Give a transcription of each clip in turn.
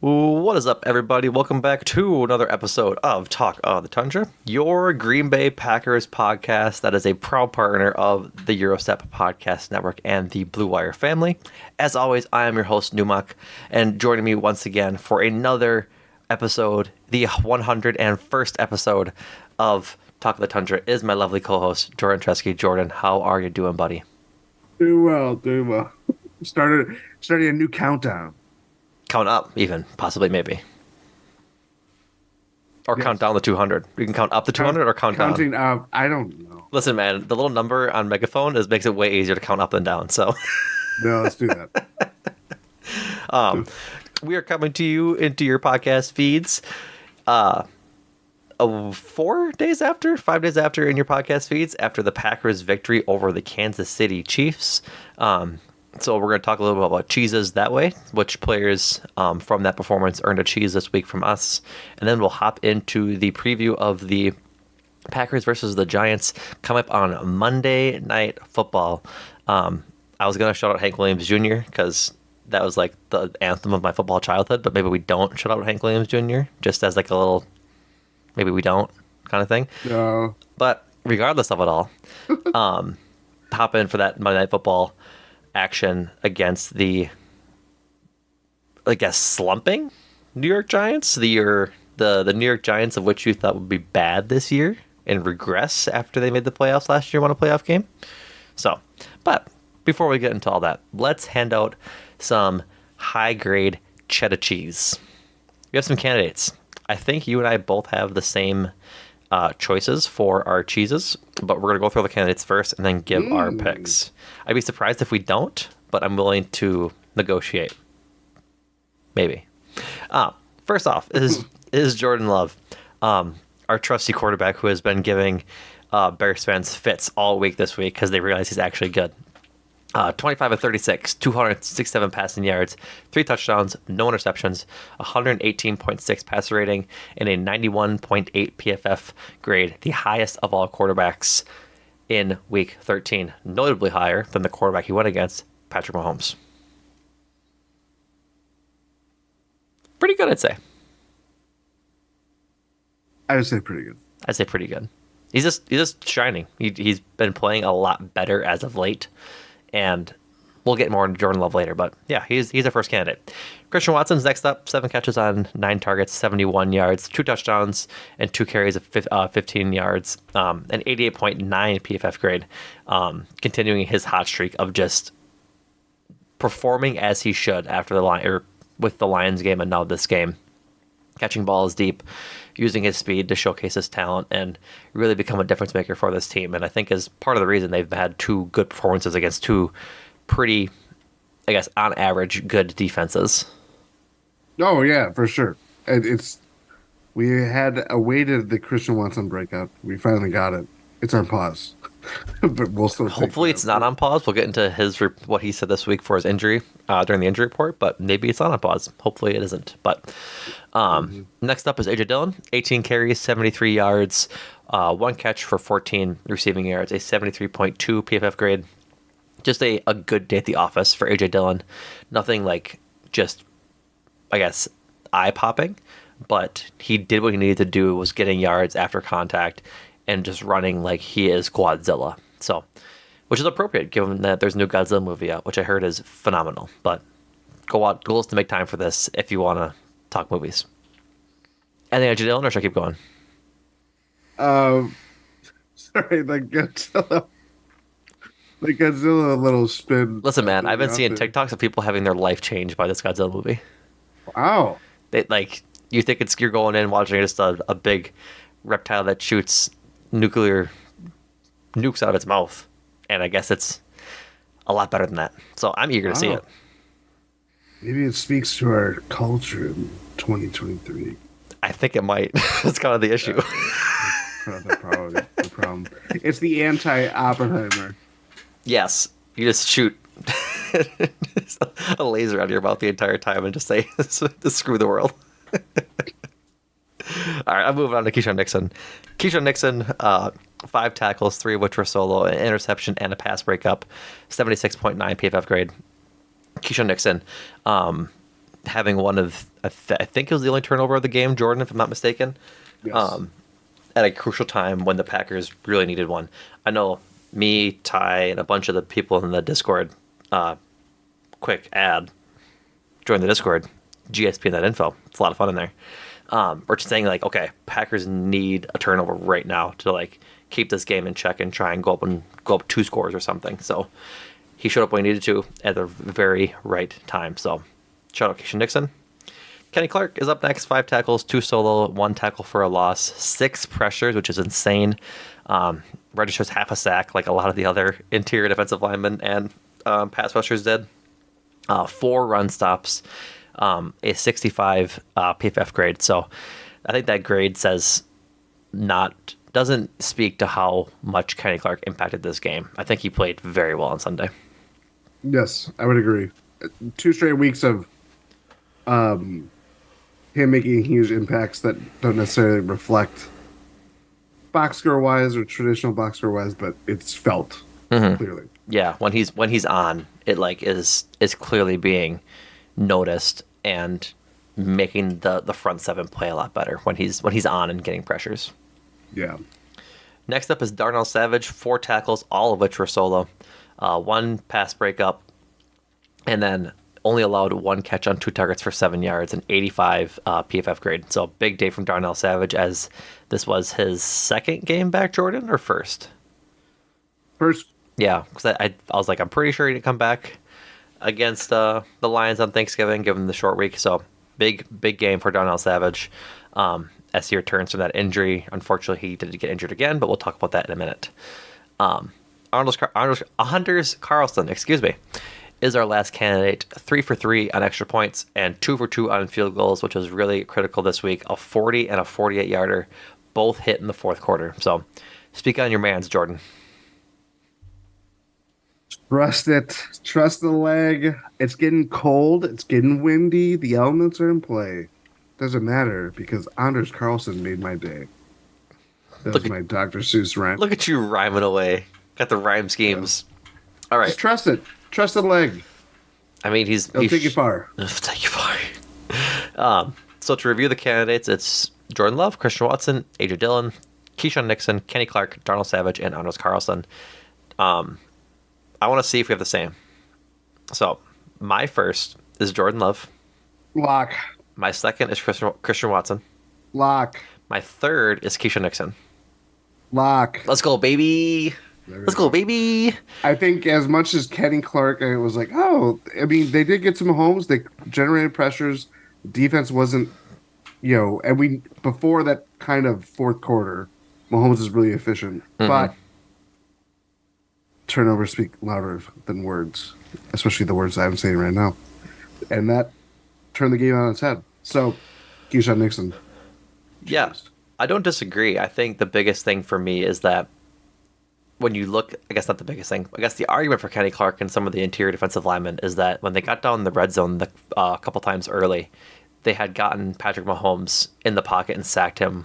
What is up, everybody? Welcome back to another episode of Talk of the Tundra, your Green Bay Packers podcast that is a proud partner of the Eurostep Podcast Network and the Blue Wire family. As always, I am your host, Numac, and joining me once again for another episode, the 101st episode of Talk of the Tundra, is my lovely co-host, Jordan Tresky. Jordan, how are you doing, buddy? Doing well. Starting a new countdown. Count up, even, possibly, maybe. Or count Yes. down the 200. You can count up the 200 or count down. Counting up. I don't know. Listen, man, the little number on Megaphone makes it way easier to count up than down. So, No, let's do that. we are coming to you into your podcast feeds, 5 days after in your podcast feeds after the Packers' victory over the Kansas City Chiefs. So we're going to talk a little bit about cheeses that way, which players from that performance earned a cheese this week from us, and then we'll hop into the preview of the Packers versus the Giants come up on Monday Night Football. I was going to shout out Hank Williams Jr. because that was like the anthem of my football childhood, but maybe we don't shout out Hank Williams Jr. just as like a little, maybe we don't kind of thing. No. But regardless of it all, hop in for that Monday Night Football action against the, I guess, slumping New York Giants, the New York Giants of which you thought would be bad this year and regress after they made the playoffs last year, won a playoff game. So, but before we get into all that, let's hand out some high-grade cheddar cheese. We have some candidates. I think you and I both have the same choices for our cheeses, but we're going to go through the candidates first and then give our picks. I'd be surprised if we don't, but I'm willing to negotiate. Maybe. First off is Jordan Love, our trusty quarterback who has been giving Bears fans fits all week this week because they realize he's actually good. 25 of 36, 267 passing yards, 3 touchdowns, no interceptions, 118.6 passer rating, and a 91.8 PFF grade, the highest of all quarterbacks in Week 13, notably higher than the quarterback he went against, Patrick Mahomes. Pretty good, I'd say. I would say pretty good. I'd say pretty good. He's just shining. He's been playing a lot better as of late. And we'll get more into Jordan Love later, but yeah, he's our first candidate. Christian Watson's next up, 7 catches on 9 targets, 71 yards, 2 touchdowns, and 2 carries of 15 yards, an 88.9 PFF grade, continuing his hot streak of just performing as he should after with the Lions game and now this game, catching balls deep, using his speed to showcase his talent and really become a difference maker for this team. And I think is part of the reason they've had 2 good performances against 2 pretty, I guess, on average, good defenses. Oh yeah, for sure. And we had awaited the Christian Watson breakout. We finally got it. It's on pause, but we'll still. Hopefully, it's not on pause. We'll get into what he said this week for his injury during the injury report, but maybe it's not on pause. Hopefully, it isn't. But next up is AJ Dillon, 18 carries, 73 yards, 1 catch for 14 receiving yards, a 73.2 PFF grade. Just a good day at the office for AJ Dillon. Nothing like just, I guess, eye popping, but he did what he needed to do. Was getting yards after contact and just running like he is Godzilla. So, which is appropriate given that there's a new Godzilla movie out, which I heard is phenomenal. But go listen to make time for this if you want to talk movies. Anything AJ Dillon, or should I keep going? Sorry, the Godzilla little spin. Listen, man, I've been seeing TikToks of people having their life changed by this Godzilla movie. Wow. You think you're going in watching just a big reptile that shoots nuclear nukes out of its mouth, and I guess it's a lot better than that. So I'm eager to see it. Maybe it speaks to our culture in 2023. I think it might. That's kind of the issue. The problem. It's the anti-Oppenheimer. Yes, you just shoot a laser out of your mouth the entire time and just say, screw the world. All right, I'm moving on to Keyshawn Nixon. Keyshawn Nixon, 5 tackles, 3 of which were solo, an interception and a pass breakup, 76.9 PFF grade. Keyshawn Nixon having one of, I think it was the only turnover of the game, Jordan, if I'm not mistaken. Yes. At a crucial time when the Packers really needed one. I know me, Ty, and a bunch of the people in the Discord, quick ad, join the Discord, GSP.info. It's a lot of fun in there. We're just saying, like, okay, Packers need a turnover right now to, like, keep this game in check and try and go up 2 scores or something. So he showed up when he needed to at the very right time. So shout out Keisha Nixon. Kenny Clark is up next. 5 tackles, 2 solo, 1 tackle for a loss, 6 pressures, which is insane. Registers half a sack, like a lot of the other interior defensive linemen and pass rushers did. 4 run stops, a 65 PFF grade. So I think that grade doesn't speak to how much Kenny Clark impacted this game. I think he played very well on Sunday. Yes, I would agree. 2 straight weeks of him making huge impacts that don't necessarily reflect box score wise or traditional box score wise, but it's felt clearly. Yeah, when he's on, it like is clearly being noticed and making the front 7 play a lot better when he's on and getting pressures. Yeah. Next up is Darnell Savage, 4 tackles, all of which were solo, 1 pass breakup, and then only allowed 1 catch on 2 targets for 7 yards, and 85 PFF grade. So big day from Darnell Savage, as this was his second game back, Jordan, or first? First. Yeah, because I was like, I'm pretty sure he didn't come back against the Lions on Thanksgiving, given the short week. So big game for Darnell Savage as he returns from that injury. Unfortunately, he did get injured again, but we'll talk about that in a minute. Anders Carlson, is our last candidate. 3 for 3 on extra points and 2 for 2 on field goals, which was really critical this week. A 40 and a 48 yarder, both hit in the fourth quarter. So speak on your mans, Jordan. Trust it. Trust the leg. It's getting cold. It's getting windy. The elements are in play. Doesn't matter because Anders Carlson made my day. That was my Dr. Seuss rhyme. Look at you rhyming away. Got the rhyme schemes. Yeah. All right. Just trust it. Trust the leg. I mean, It'll take you far. It'll take you far. So to review the candidates, it's Jordan Love, Christian Watson, AJ Dillon, Keyshawn Nixon, Kenny Clark, Darnell Savage, and Anders Carlson. I want to see if we have the same. So my first is Jordan Love. Lock. My second is Christian Watson. Lock. My third is Keyshawn Nixon. Lock. Let's go, baby. Let's go, baby. I think as much as Kenny Clark, I was like, oh, I mean, they did get some Mahomes. They generated pressures. Defense wasn't, and before that kind of fourth quarter, Mahomes is really efficient. Mm-hmm. But turnovers speak louder than words, especially the words I'm saying right now. And that turned the game on its head. So, Keyshawn Nixon. Yeah, I don't disagree. I think the biggest thing for me is that when you look, I guess not the biggest thing, I guess the argument for Kenny Clark and some of the interior defensive linemen is that when they got down in the red zone a couple times early, they had gotten Patrick Mahomes in the pocket and sacked him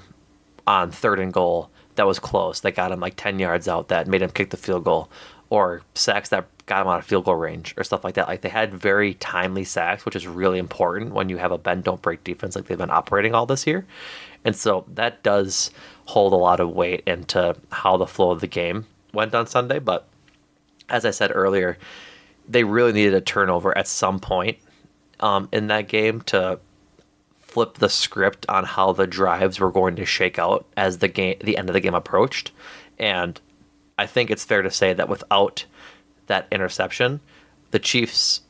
on 3rd and goal. That was close. That got him like 10 yards out. That made him kick the field goal, or sacks that got him out of field goal range, or stuff like that. Like they had very timely sacks, which is really important when you have a bend don't break defense like they've been operating all this year. And so that does hold a lot of weight into how the flow of the game went on Sunday. But as I said earlier, they really needed a turnover at some point in that game to flip the script on how the drives were going to shake out as the end of the game approached. And I think it's fair to say that without that interception, the Chiefs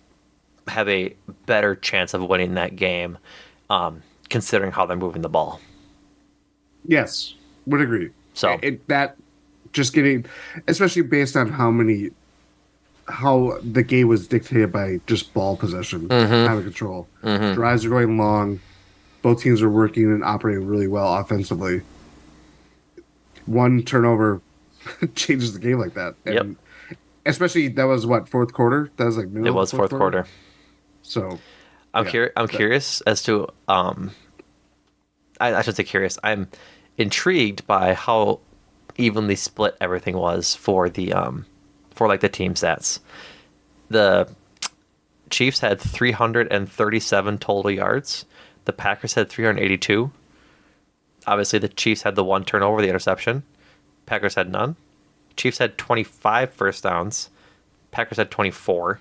have a better chance of winning that game, considering how they're moving the ball. Yes, would agree. So that just getting, especially based on how the game was dictated by just ball possession, out of control. Mm-hmm. Drives are going long. Both teams are working and operating really well offensively. One turnover changes the game like that. And especially that was fourth quarter? That was like middle. It was fourth quarter. So I'm curious as to I should say curious. I'm intrigued by how evenly split everything was for the the team stats. The Chiefs had 337 total yards. The Packers had 382. Obviously, the Chiefs had the one turnover, the interception. Packers had none. Chiefs had 25 first downs. Packers had 24.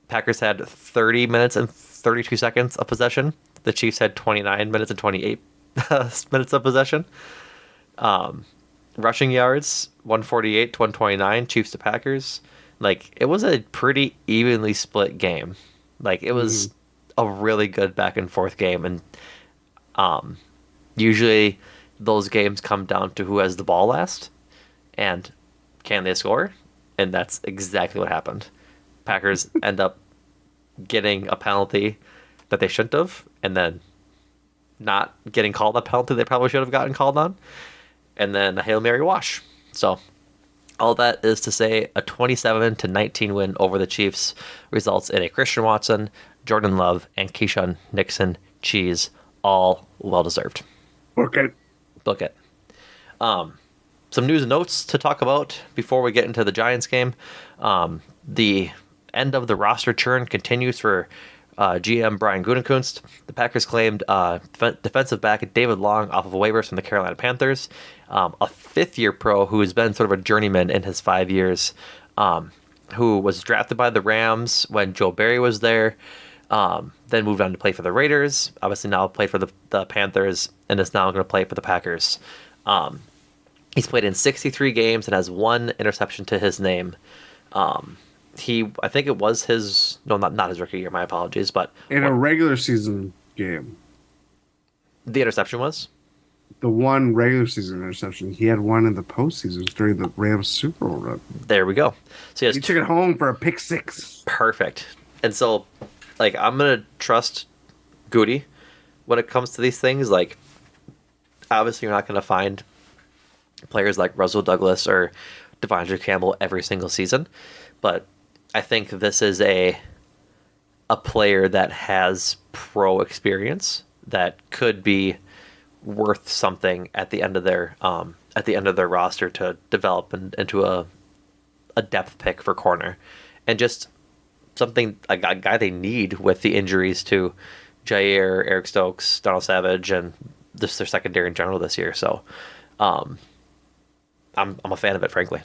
Packers had 30 minutes and 32 seconds of possession. The Chiefs had 29 minutes and 28 minutes of possession. Rushing yards, 148 to 129, Chiefs to Packers. Like, it was a pretty evenly split game. Like, it was a really good back and forth game. And usually those games come down to who has the ball last and can they score? And that's exactly what happened. Packers end up getting a penalty that they shouldn't have, and then not getting called a penalty they probably should have gotten called on, and then a Hail Mary wash. So all that is to say, a 27-19 win over the Chiefs results in a Christian Watson, Jordan Love, and Keyshawn Nixon cheese, all well-deserved. Okay. Book it. Some news and notes to talk about before we get into the Giants game. The end of the roster churn continues for GM Brian Gutekunst. The Packers claimed defensive back David Long off of waivers from the Carolina Panthers, a fifth-year pro who has been sort of a journeyman in his 5 years, who was drafted by the Rams when Joe Barry was there, then moved on to play for the Raiders, obviously now played for the Panthers, and is now going to play for the Packers. He's played in 63 games and has one interception to his name. I think it was his, no, not his rookie year, my apologies, but in a regular season game, the interception was? The one regular season interception. He had one in the postseason during the Rams Super Bowl run. There we go. So he took it home for a pick six. Perfect. And so, like, I'm going to trust Goody when it comes to these things. Like, obviously you're not going to find players like Russell Douglas or Devondre Campbell every single season, but I think this is a player that has pro experience that could be worth something at the end of their roster to develop into a depth pick for corner, and just something a guy they need with the injuries to Jair, Eric Stokes, Donald Savage, and just their secondary in general this year. So I'm a fan of it, frankly.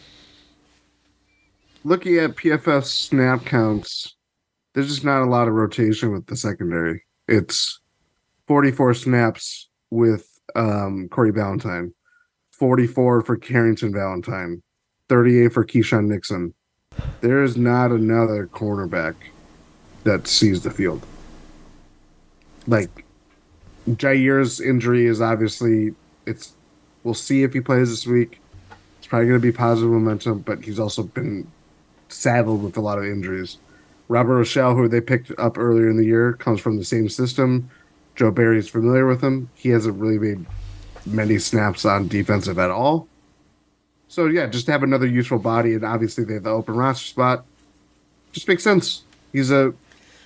Looking at PFF snap counts, there's just not a lot of rotation with the secondary. It's 44 snaps with Corey Valentine, 44 for Carrington Valentine, 38 for Keyshawn Nixon. There is not another cornerback that sees the field. Like, Jair's injury is obviously, we'll see if he plays this week. It's probably going to be positive momentum, but he's also been saddled with a lot of injuries. Robert Rochelle, who they picked up earlier in the year, comes from the same system. Joe Barry's familiar with him. He hasn't really made many snaps on defensive at all. So, yeah, just to have another useful body, and obviously they have the open roster spot. Just makes sense. He's a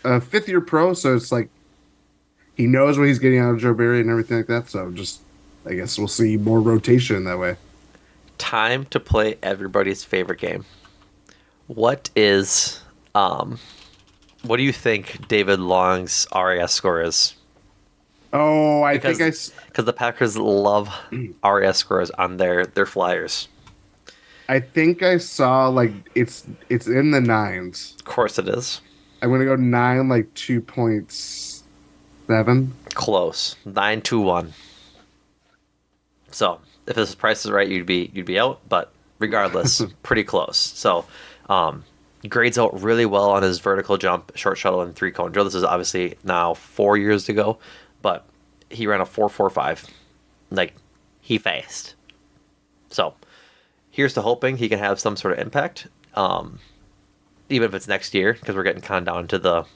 fifth-year pro, so it's like he knows what he's getting out of Joe Barry and everything like that. So just, I guess we'll see more rotation that way. Time to play everybody's favorite game. What do you think David Long's RAS score is? Oh, because the Packers love RAS scores on their flyers. I think I saw like it's in the nines. Of course it is. I'm gonna go 9, like 2.7. Close. 921. So if this price is right, you'd be out. But regardless, pretty close. So grades out really well on his vertical jump, short shuttle, and 3-cone drill. This is obviously now 4 years ago, but he ran a 4.45. Like, he faced. So here's to hoping he can have some sort of impact, even if it's next year, because we're getting kind of down to the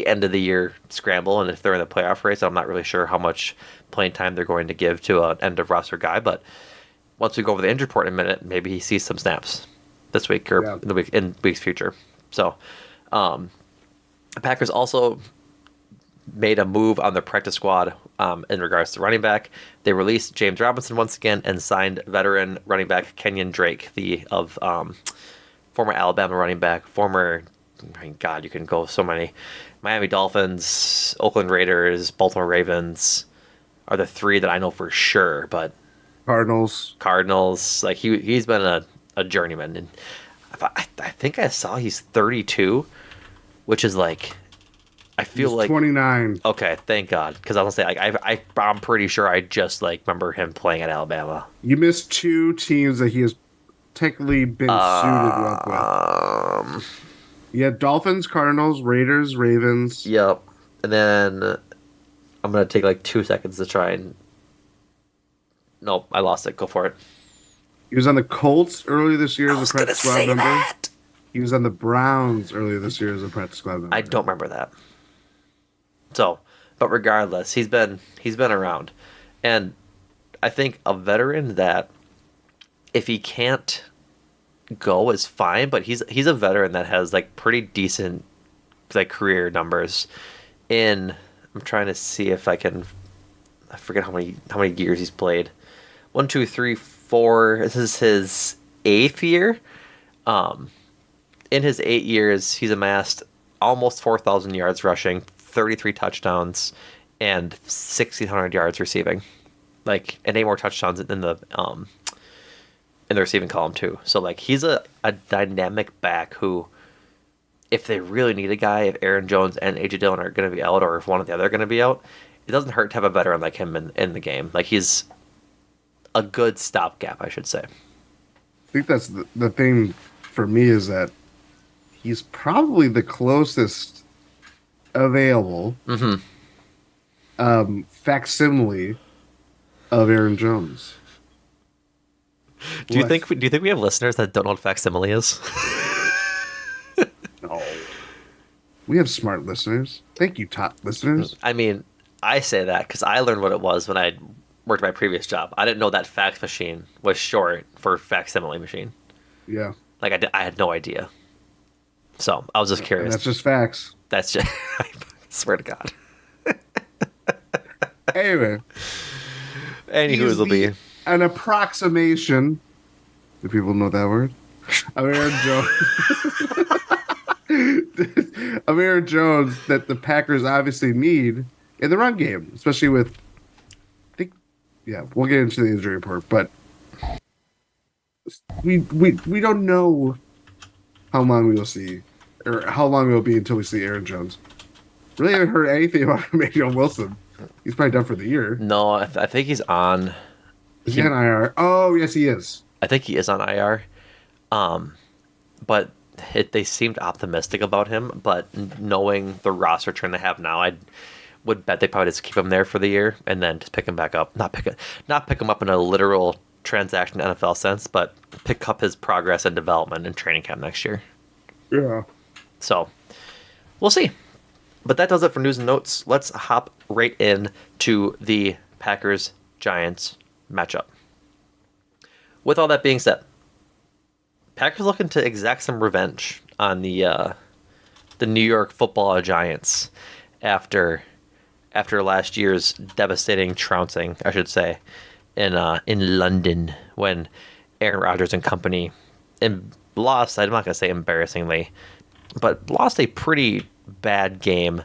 end of the year scramble, and if they're in the playoff race, I'm not really sure how much playing time they're going to give to an end of roster guy. But once we go over the injury report in a minute, maybe he sees some snaps this week or in weeks future. So the Packers also made a move on their practice squad in regards to running back. They released James Robinson once again and signed veteran running back Kenyon Drake, former Alabama running back, former I mean, God, you can go so many. Miami Dolphins, Oakland Raiders, Baltimore Ravens are the three that I know for sure. But Cardinals. Cardinals, like he's been a journeyman, and I think I saw he's 32, which is like I feel He's like 29. okay, thank God, because I was gonna say like I'm pretty sure I just like remember him playing at Alabama. You missed two teams that he has technically been suited up with. Um, You had Dolphins, Cardinals, Raiders, Ravens. yep, and then I'm gonna take like 2 seconds to try and nope, I lost it. Go for it. He was on the Colts earlier this year I as a was gonna practice squad say member. that. He was on the Browns earlier this year as a practice squad member. I don't remember that. So, but regardless, he's been around, and I think a veteran that if he can't go is fine, but he's a veteran that has like pretty decent like career numbers. I'm trying to see if I forget how many years he's played. 1, 2, 3, 4. This is his 8th year. In his 8 years, he's amassed almost 4,000 yards rushing, 33 touchdowns, and 1,600 yards receiving. Like, and 8 more touchdowns in the receiving column too. So like he's a dynamic back who, if they really need a guy, if Aaron Jones and AJ Dillon are going to be out, or if one or the other are going to be out, it doesn't hurt to have a veteran like him in the game. Like he's a good stopgap, I should say. I think that's the thing for me is that he's probably the closest available facsimile of Aaron Jones. Do you think we have listeners that don't know what facsimile is? No. We have smart listeners. Thank you, top listeners. I mean, I say that because I learned what it was when I worked my previous job. I didn't know that fax machine was short for facsimile machine. Yeah. Like I had no idea. So I was just curious. And that's just facts. That's just. I swear to God. Anyway. Anywho, will be an approximation. Do people know that word? Of Aaron Jones. Of Aaron Jones that the Packers obviously need in the run game, especially with. I think, yeah, we'll get into the injury report, but we don't know how long we will see, or how long it will be until we see Aaron Jones. Really haven't heard anything about Emmanuel Wilson. He's probably done for the year. no. I think he's on. Is he on IR? Oh, yes, he is. I think he is on IR. But they seemed optimistic about him. But knowing the roster trend they have now, I would bet they probably just keep him there for the year and then just pick him back up. Not pick him up in a literal transaction NFL sense, but pick up his progress and development in training camp next year. Yeah. So we'll see. But that does it for news and notes. Let's hop right in to the Packers-Giants matchup. With all that being said, Packers looking to exact some revenge on the New York Football Giants after last year's devastating trouncing, I should say, in London when Aaron Rodgers and company lost. I'm not gonna say embarrassingly, but lost a pretty bad game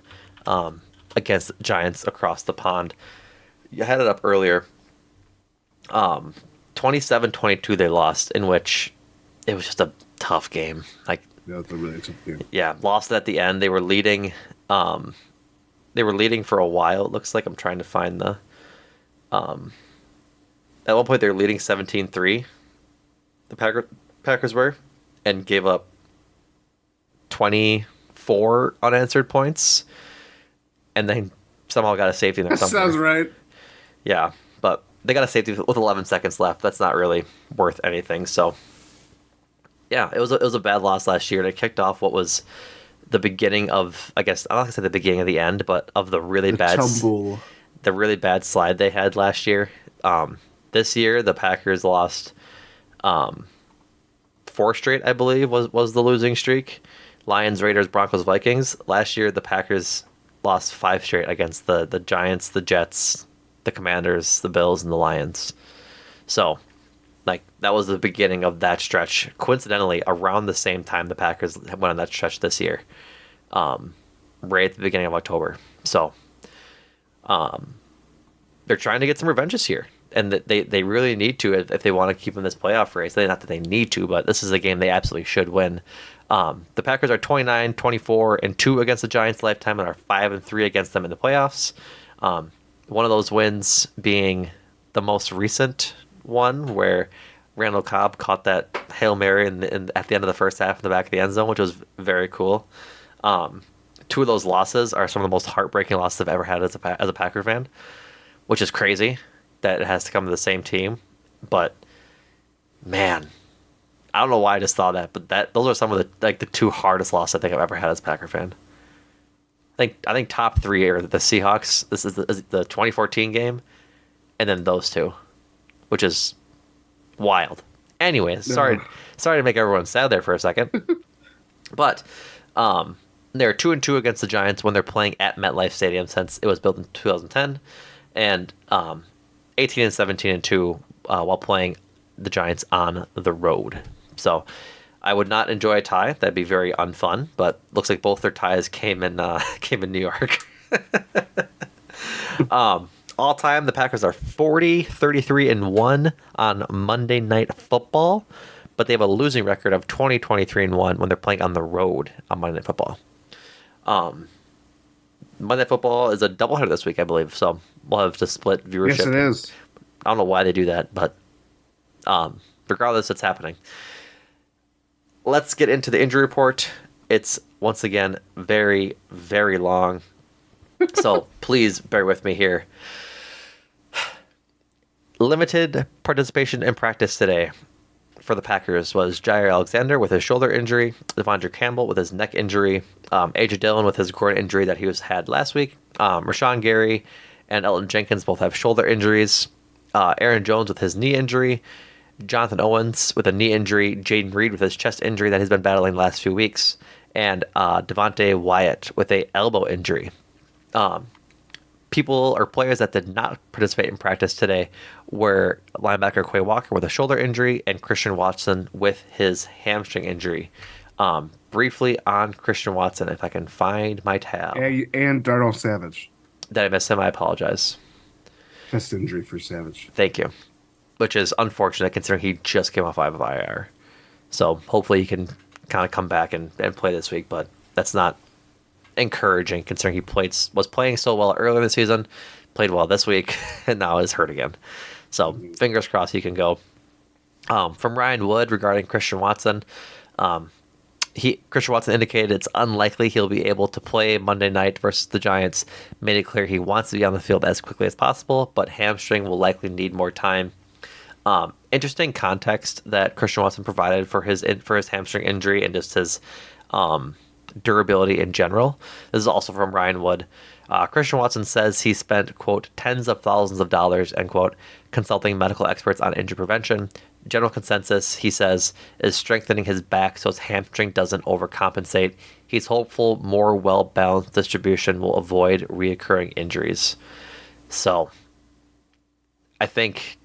against the Giants across the pond. You had it up earlier. 27-22 they lost, in which it was just a tough game. Like, Yeah, it's a really tough game. yeah, lost at the end. They were leading for a while, it looks like. I'm trying to find the at one point they were leading 17-3. The Packers were, and gave up 24 unanswered points, and then somehow got a safety in there. That sounds right. Yeah, but they got a safety with 11 seconds left. That's not really worth anything. So, yeah, it was a bad loss last year, and it kicked off what was the beginning of, I guess, I'm not gonna say the beginning of the end, but of the really bad slide they had last year. This year the Packers lost 4 straight, I believe, was the losing streak. Lions, Raiders, Broncos, Vikings. Last year the Packers lost 5 straight against the Giants, the Jets, the Commanders, the Bills, and the Lions. So Like, that was the beginning of that stretch. Coincidentally, around the same time the Packers went on that stretch this year, right at the beginning of October. So, they're trying to get some revenge this year, and they really need to if they want to keep in this playoff race. Not that they need to, but this is a game they absolutely should win. The Packers are 29, 24, and 2 against the Giants lifetime, and are 5 and 3 against them in the playoffs. One of those wins being the most recent one, where Randall Cobb caught that Hail Mary at the end of the first half in the back of the end zone, which was very cool. 2 of those losses are some of the most heartbreaking losses I've ever had as a Packer fan, which is crazy that it has to come to the same team. But man, I don't know why I just thought that, but those are some of the 2 hardest losses I think I've ever had as a Packer fan. I think top 3 are the Seahawks. This is the 2014 game, and then those 2, which is wild. Anyways, sorry to make everyone sad there for a second, but they're 2-2 against the Giants when they're playing at MetLife Stadium since it was built in 2010, and 18-17-2 while playing the Giants on the road. So I would not enjoy a tie. That'd be very unfun. But looks like both their ties came in New York. All time, the Packers are 40-33-1 on Monday Night Football, but they have a losing record of 20-23-1 when they're playing on the road on Monday Night Football. Monday Night Football is a doubleheader this week, I believe, so we'll have to split viewership. Yes, it is. I don't know why they do that, but regardless, it's happening. Let's get into the injury report. It's, once again, very, very long, so please bear with me here. Limited participation in practice today for the Packers was Jair Alexander with his shoulder injury, Devondre Campbell with his neck injury, A.J. Dillon with his groin injury that he had last week, Rashawn Gary and Elton Jenkins both have shoulder injuries, Aaron Jones with his knee injury, Jonathan Owens with a knee injury, Jaden Reed with his chest injury that he's been battling the last few weeks, and Devontae Wyatt with a elbow injury. People or players that did not participate in practice today were linebacker Quay Walker with a shoulder injury and Christian Watson with his hamstring injury. Briefly on Christian Watson, if I can find my tab. And Darnell Savage. Did I miss him? I apologize. Chest injury for Savage. Thank you. Which is unfortunate considering he just came off IR. So hopefully he can kind of come back and play this week, but that's not encouraging considering he was playing so well earlier in the season, played well this week, and now is hurt again. So fingers crossed he can go. From Ryan Wood regarding Christian Watson, Christian Watson indicated it's unlikely he'll be able to play Monday night versus the Giants, made it clear he wants to be on the field as quickly as possible, but hamstring will likely need more time. Interesting context that Christian Watson provided for his hamstring injury and just his durability in general. This is also from Ryan Wood. Christian Watson says he spent, quote, tens of thousands of dollars, end quote, consulting medical experts on injury prevention. General consensus, he says, is strengthening his back so his hamstring doesn't overcompensate. He's hopeful more well-balanced distribution will avoid reoccurring injuries. So I think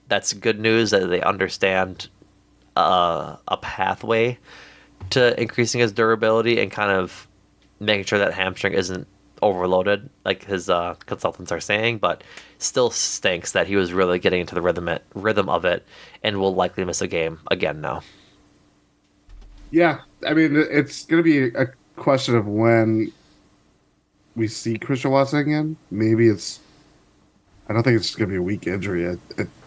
that's good news that they understand a pathway to increasing his durability and kind of making sure that hamstring isn't overloaded, like his consultants are saying, but still stinks that he was really getting into the rhythm of it and will likely miss a game again now. Yeah, I mean, it's going to be a question of when we see Christian Watson again. Maybe I don't think it's going to be a weak injury.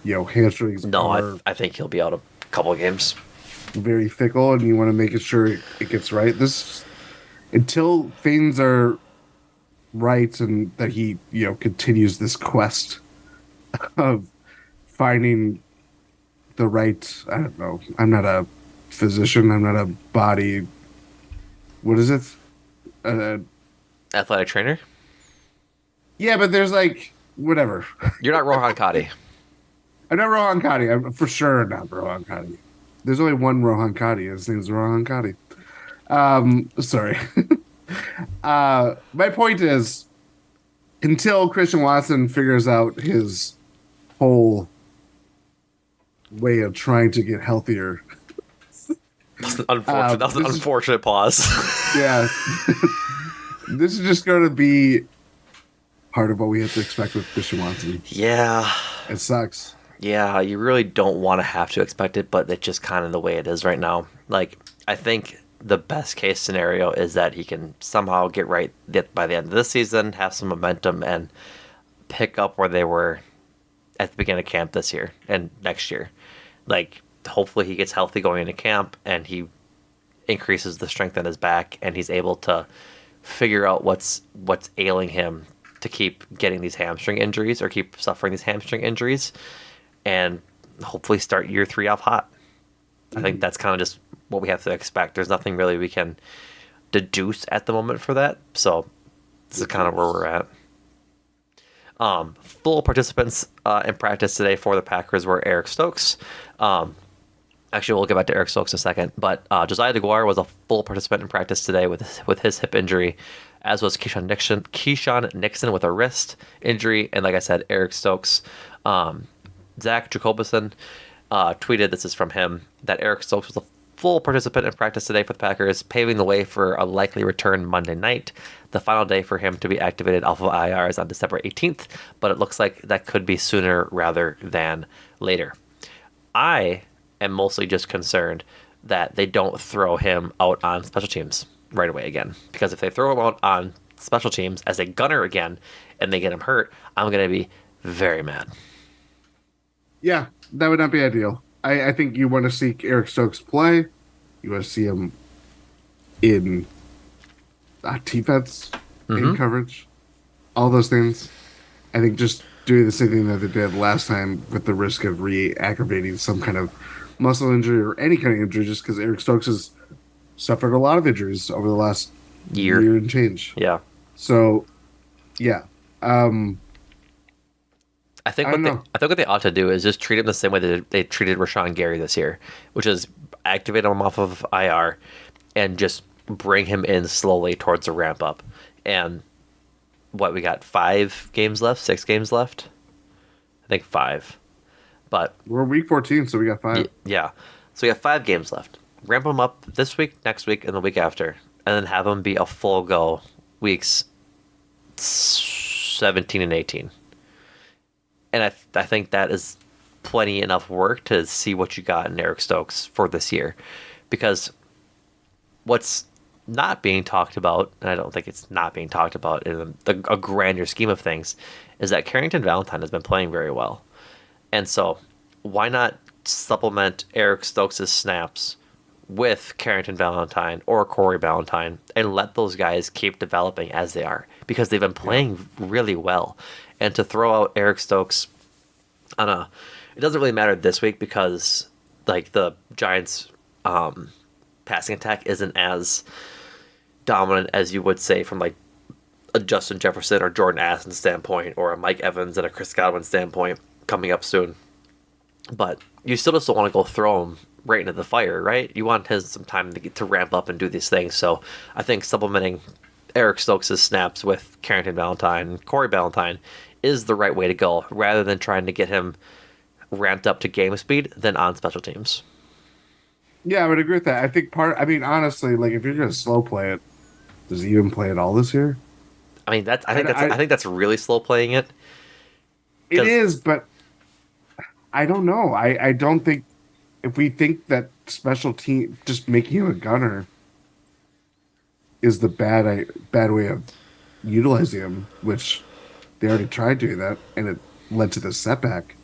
Hamstrings. No, I think he'll be out a couple of games. Very fickle, and you want to make sure it gets right. Until things are right, and that he continues this quest of finding the right. I don't know. I'm not a physician. I'm not a body. What is it? Athletic trainer. Yeah, but there's whatever. You're not Rohan Kadi. I'm not Rohan Kadi. I'm for sure not Rohan Kadi. There's only one Rohan Kadi. His name's Rohan Kadi. Sorry. My point is, until Christian Watson figures out his whole way of trying to get healthier. That's an unfortunate. That was an This is unfortunate pause. yeah. This is just going to be part of what we have to expect with Christian Watson. Yeah, It sucks. yeah. You really don't want to have to expect it, but it's just kind of the way it is right now. Like, I think the best case scenario is that he can somehow get right by the end of this season, have some momentum, and pick up where they were at the beginning of camp this year and next year. Like, hopefully he gets healthy going into camp and he increases the strength in his back and he's able to figure out what's ailing him to keep getting these hamstring injuries or keep suffering these hamstring injuries and hopefully start year 3 off hot. I think that's kind of just what we have to expect. There's nothing really we can deduce at the moment for that. So this is kind of where we're at. Full participants in practice today for the Packers were Eric Stokes. Actually, we'll get back to Eric Stokes in a second. But Josiah DeGuara was a full participant in practice today with his hip injury, as was Keyshawn Nixon with a wrist injury. And like I said, Eric Stokes. Zach Jacobison tweeted, this is from him, that Eric Stokes was a full participant in practice today for the Packers, paving the way for a likely return Monday night. The final day for him to be activated off of IR is on December 18th, but it looks like that could be sooner rather than later. I am mostly just concerned that they don't throw him out on special teams right away again. Because if they throw him out on special teams as a gunner again and they get him hurt, I'm going to be very mad. Yeah, that would not be ideal. I think you want to see Eric Stokes play. You want to see him in defense, in coverage, all those things. I think just doing the same thing that they did last time with the risk of re-aggravating some kind of muscle injury or any kind of injury, just because Eric Stokes has suffered a lot of injuries over the last year and change. Yeah. So, yeah. I think what they ought to do is just treat him the same way that they treated Rashawn Gary this year, which is activate him off of IR and just bring him in slowly towards the ramp up. And what, we got 5 games left, 6 games left? I think 5. But we're week 14, so we got 5. Yeah. So we have 5 games left. Ramp them up this week, next week, and the week after. And then have them be a full go weeks 17 and 18. And I think that is plenty enough work to see what you got in Eric Stokes for this year. Because what's not being talked about, and I don't think it's not being talked about in a grander scheme of things, is that Carrington Valentine has been playing very well. And so why not supplement Eric Stokes' snaps with Carrington Valentine or Corey Valentine and let those guys keep developing as they are? Because they've been playing really well. And to throw out Eric Stokes it doesn't really matter this week because like the Giants passing attack isn't as dominant as you would say from like a Justin Jefferson or Jordan Addison standpoint or a Mike Evans and a Chris Godwin standpoint coming up soon. But you still just don't want to go throw him right into the fire, right? You want some time to get to ramp up and do these things. So I think supplementing Eric Stokes' snaps with Carrington Valentine and Corey Valentine is the right way to go, rather than trying to get him ramped up to game speed than on special teams. Yeah, I would agree with that. I think honestly, like if you're going to slow play it, does he even play it all this year? I mean, I think that's really slow playing it. It is, but I don't know. I don't think if we think that special team just making him a gunner is the bad way of utilizing him, which they already tried doing that and it led to this setback.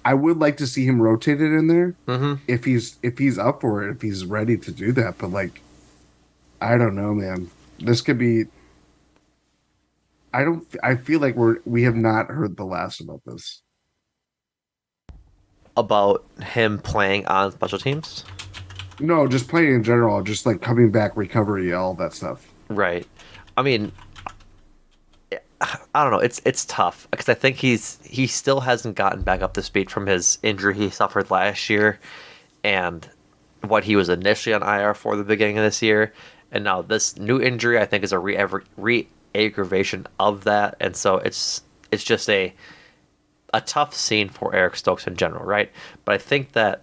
I would like to see him rotated in there if he's up for it, if he's ready to do that. But like, I don't know, man. This could be. I feel like we have not heard the last about this. About him playing on special teams? No, just playing in general, just like coming back, recovery, all that stuff. Right. I mean, I don't know. It's tough because I think he still hasn't gotten back up to speed from his injury he suffered last year, and what he was initially on IR for the beginning of this year, and now this new injury I think is a re-aggravation of that, and so it's just a tough scene for Eric Stokes in general, right? But I think that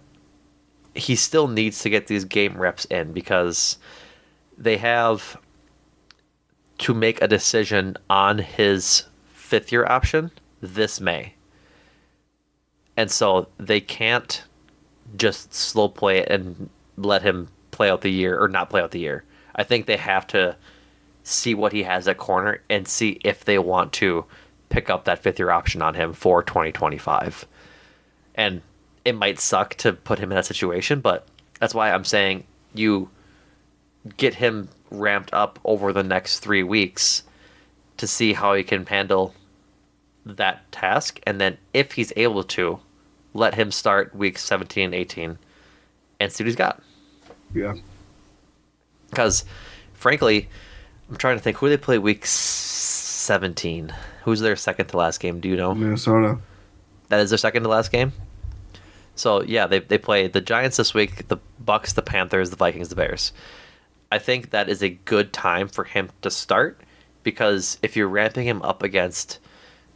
he still needs to get these game reps in because they have to make a decision on his fifth year option this May. And so they can't just slow play it and let him play out the year or not play out the year. I think they have to see what he has at corner and see if they want to pick up that fifth year option on him for 2025. And it might suck to put him in that situation, but that's why I'm saying you get him ramped up over the next 3 weeks to see how he can handle that task. And then if he's able to, let him start weeks 17 and 18 and see what he's got. Yeah. Because, frankly, I'm trying to think who they play week 17. Who's their second to last game? Do you know? Minnesota. That is their second to last game? So, yeah, they play the Giants this week, the Bucks, the Panthers, the Vikings, the Bears. I think that is a good time for him to start because if you're ramping him up against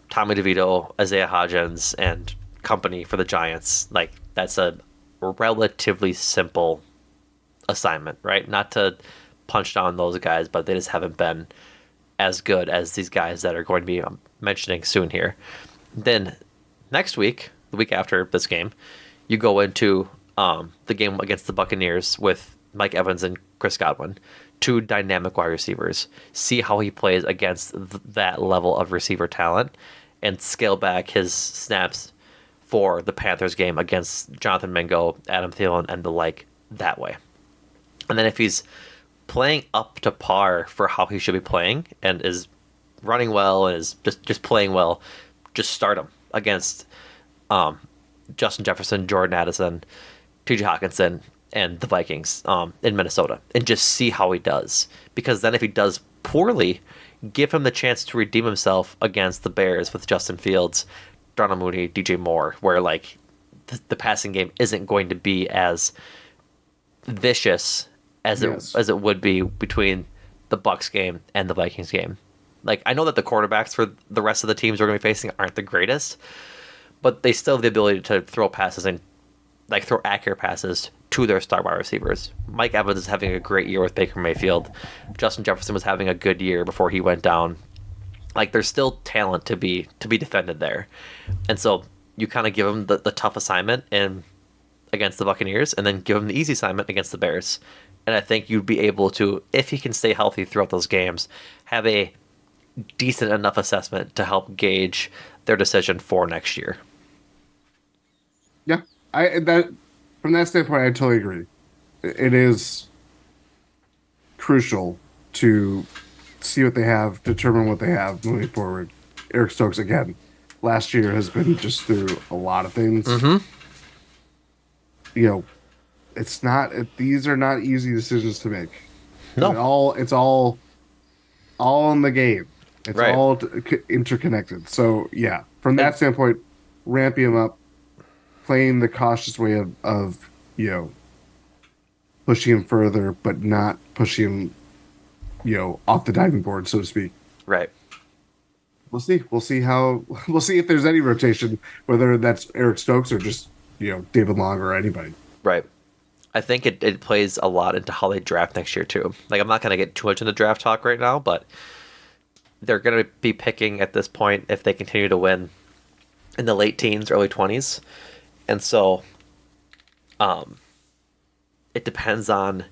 Tommy DeVito, Isaiah Hodgins, and company for the Giants, like that's a relatively simple assignment, right? Not to punch down those guys, but they just haven't been as good as these guys that are going to be mentioning soon here. Then next week, the week after this game, you go into the game against the Buccaneers with Mike Evans and Chris Godwin, two dynamic wide receivers. See how he plays against that level of receiver talent and scale back his snaps for the Panthers game against Jonathan Mingo, Adam Thielen, and the like that way. And then if he's playing up to par for how he should be playing and is running well and is just playing well, just start him against Justin Jefferson, Jordan Addison, TJ Hawkinson, and the Vikings in Minnesota, and just see how he does. Because then if he does poorly, give him the chance to redeem himself against the Bears with Justin Fields, Darnell Mooney, DJ Moore, where like the passing game isn't going to be as vicious as it would be between the Bucks game and the Vikings game. Like I know that the quarterbacks for the rest of the teams we're going to be facing aren't the greatest, but they still have the ability to throw passes and like throw accurate passes to their star wide receivers. Mike Evans is having a great year with Baker Mayfield. Justin Jefferson was having a good year before he went down. Like there's still talent to be defended there, and so you kind of give him the tough assignment and against the Buccaneers, and then give him the easy assignment against the Bears. And I think you'd be able to, if he can stay healthy throughout those games, have a decent enough assessment to help gauge their decision for next year. Yeah, from that standpoint, I totally agree. It is crucial to see what they have, determine what they have moving forward. Eric Stokes, again, last year has been just through a lot of things. Mm-hmm. You know, these are not easy decisions to make. No. It's all in the game. It's right. all interconnected. So, yeah, from that standpoint, ramping him up, playing the cautious way of pushing him further, but not pushing him, off the diving board, so to speak. Right. We'll see. We'll see if there's any rotation, whether that's Eric Stokes or just, David Long or anybody. Right. I think it plays a lot into how they draft next year, too. Like, I'm not going to get too much into draft talk right now, but they're going to be picking at this point, if they continue to win, in the late teens, early 20s. And so it depends on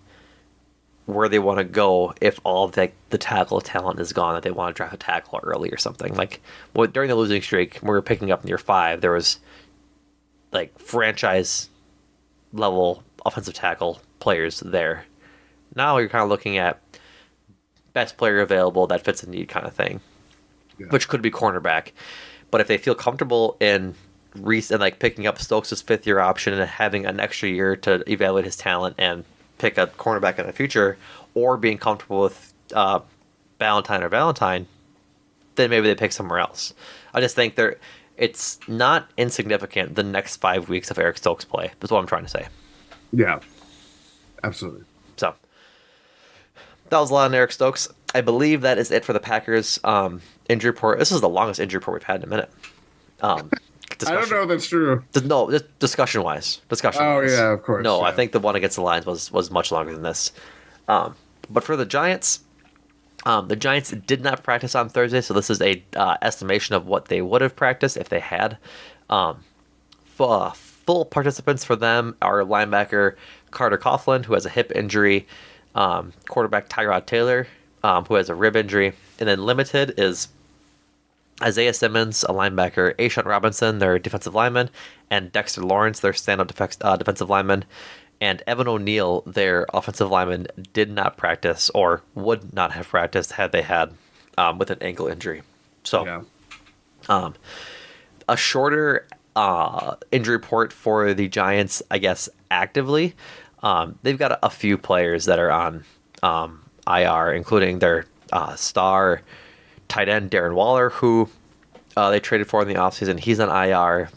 where they want to go if all of the tackle talent is gone, that they want to draft a tackle early or something. Like during the losing streak, when we were picking up in year 5, there was like franchise level offensive tackle players there. Now you're kind of looking at best player available that fits the need kind of thing, which could be cornerback. But if they feel comfortable in like picking up Stokes' fifth year option and having an extra year to evaluate his talent and pick a cornerback in the future, or being comfortable with Valentine, then maybe they pick somewhere else. I just think it's not insignificant the next 5 weeks of Eric Stokes play. That's what I'm trying to say. Yeah, absolutely. So that was a lot on Eric Stokes. I believe that is it for the Packers injury report. This is the longest injury report we've had in a minute. I don't know if that's true. No, just discussion wise. Oh yeah, of course. No, yeah. I think the one against the Lions was much longer than this. But for the Giants, the Giants did not practice on Thursday, so this is a estimation of what they would have practiced if they had. Full participants for them are linebacker Carter Coughlin, who has a hip injury, quarterback Tyrod Taylor, who has a rib injury, and then limited is Isaiah Simmons, a linebacker, Ashawn Robinson, their defensive lineman, and Dexter Lawrence, their stand-up defensive lineman, and Evan O'Neal, their offensive lineman, did not practice or would not have practiced had they had with an ankle injury. So, a shorter injury report for the Giants, I guess, actively. They've got a few players that are on IR, including their star tight end Darren Waller, who they traded for in the offseason. He's on IR.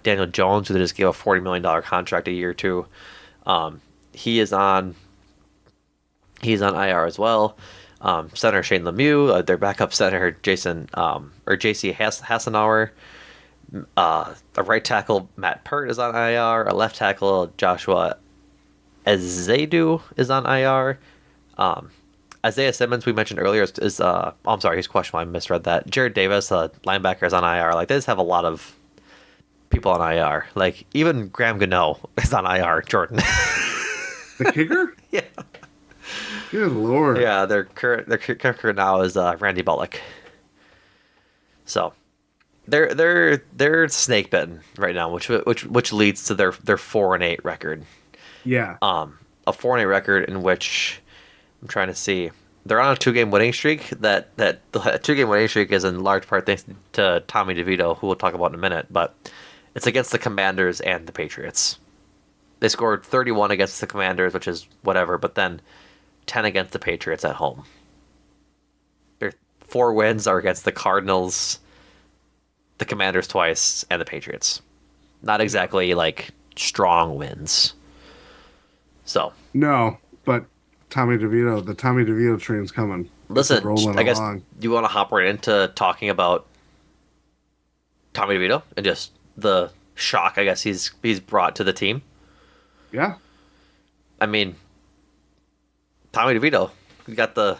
Daniel Jones, who they just gave a $40 million contract a year to. He's on IR as well. Center Shane Lemieux, their backup center J.C. Hassenauer. A right tackle Matt Pert is on IR. A left tackle Joshua Ezeudu is on IR. Isaiah Simmons, we mentioned earlier, I'm sorry, he's questionable. I misread that. Jared Davis, linebacker, is on IR. Like, they just have a lot of people on IR. Like, even Graham Gano is on IR, Jordan. The kicker? Yeah. Good lord. Yeah, their kicker now is Randy Bullock. So they're snake bitten right now, which leads to their 4-8 record. Yeah. A 4-8 record in which I'm trying to see. They're on a 2-game winning streak. That the 2-game winning streak is in large part thanks to Tommy DeVito, who we'll talk about in a minute. But it's against the Commanders and the Patriots. They scored 31 against the Commanders, which is whatever, but then 10 against the Patriots at home. Their 4 wins are against the Cardinals, the Commanders twice, and the Patriots. Not exactly like strong wins. So no, but the Tommy DeVito train's coming. Listen, I guess along. you want to hop right into talking about Tommy DeVito and just the shock I guess he's brought to the team. Yeah. I mean, Tommy DeVito, you got the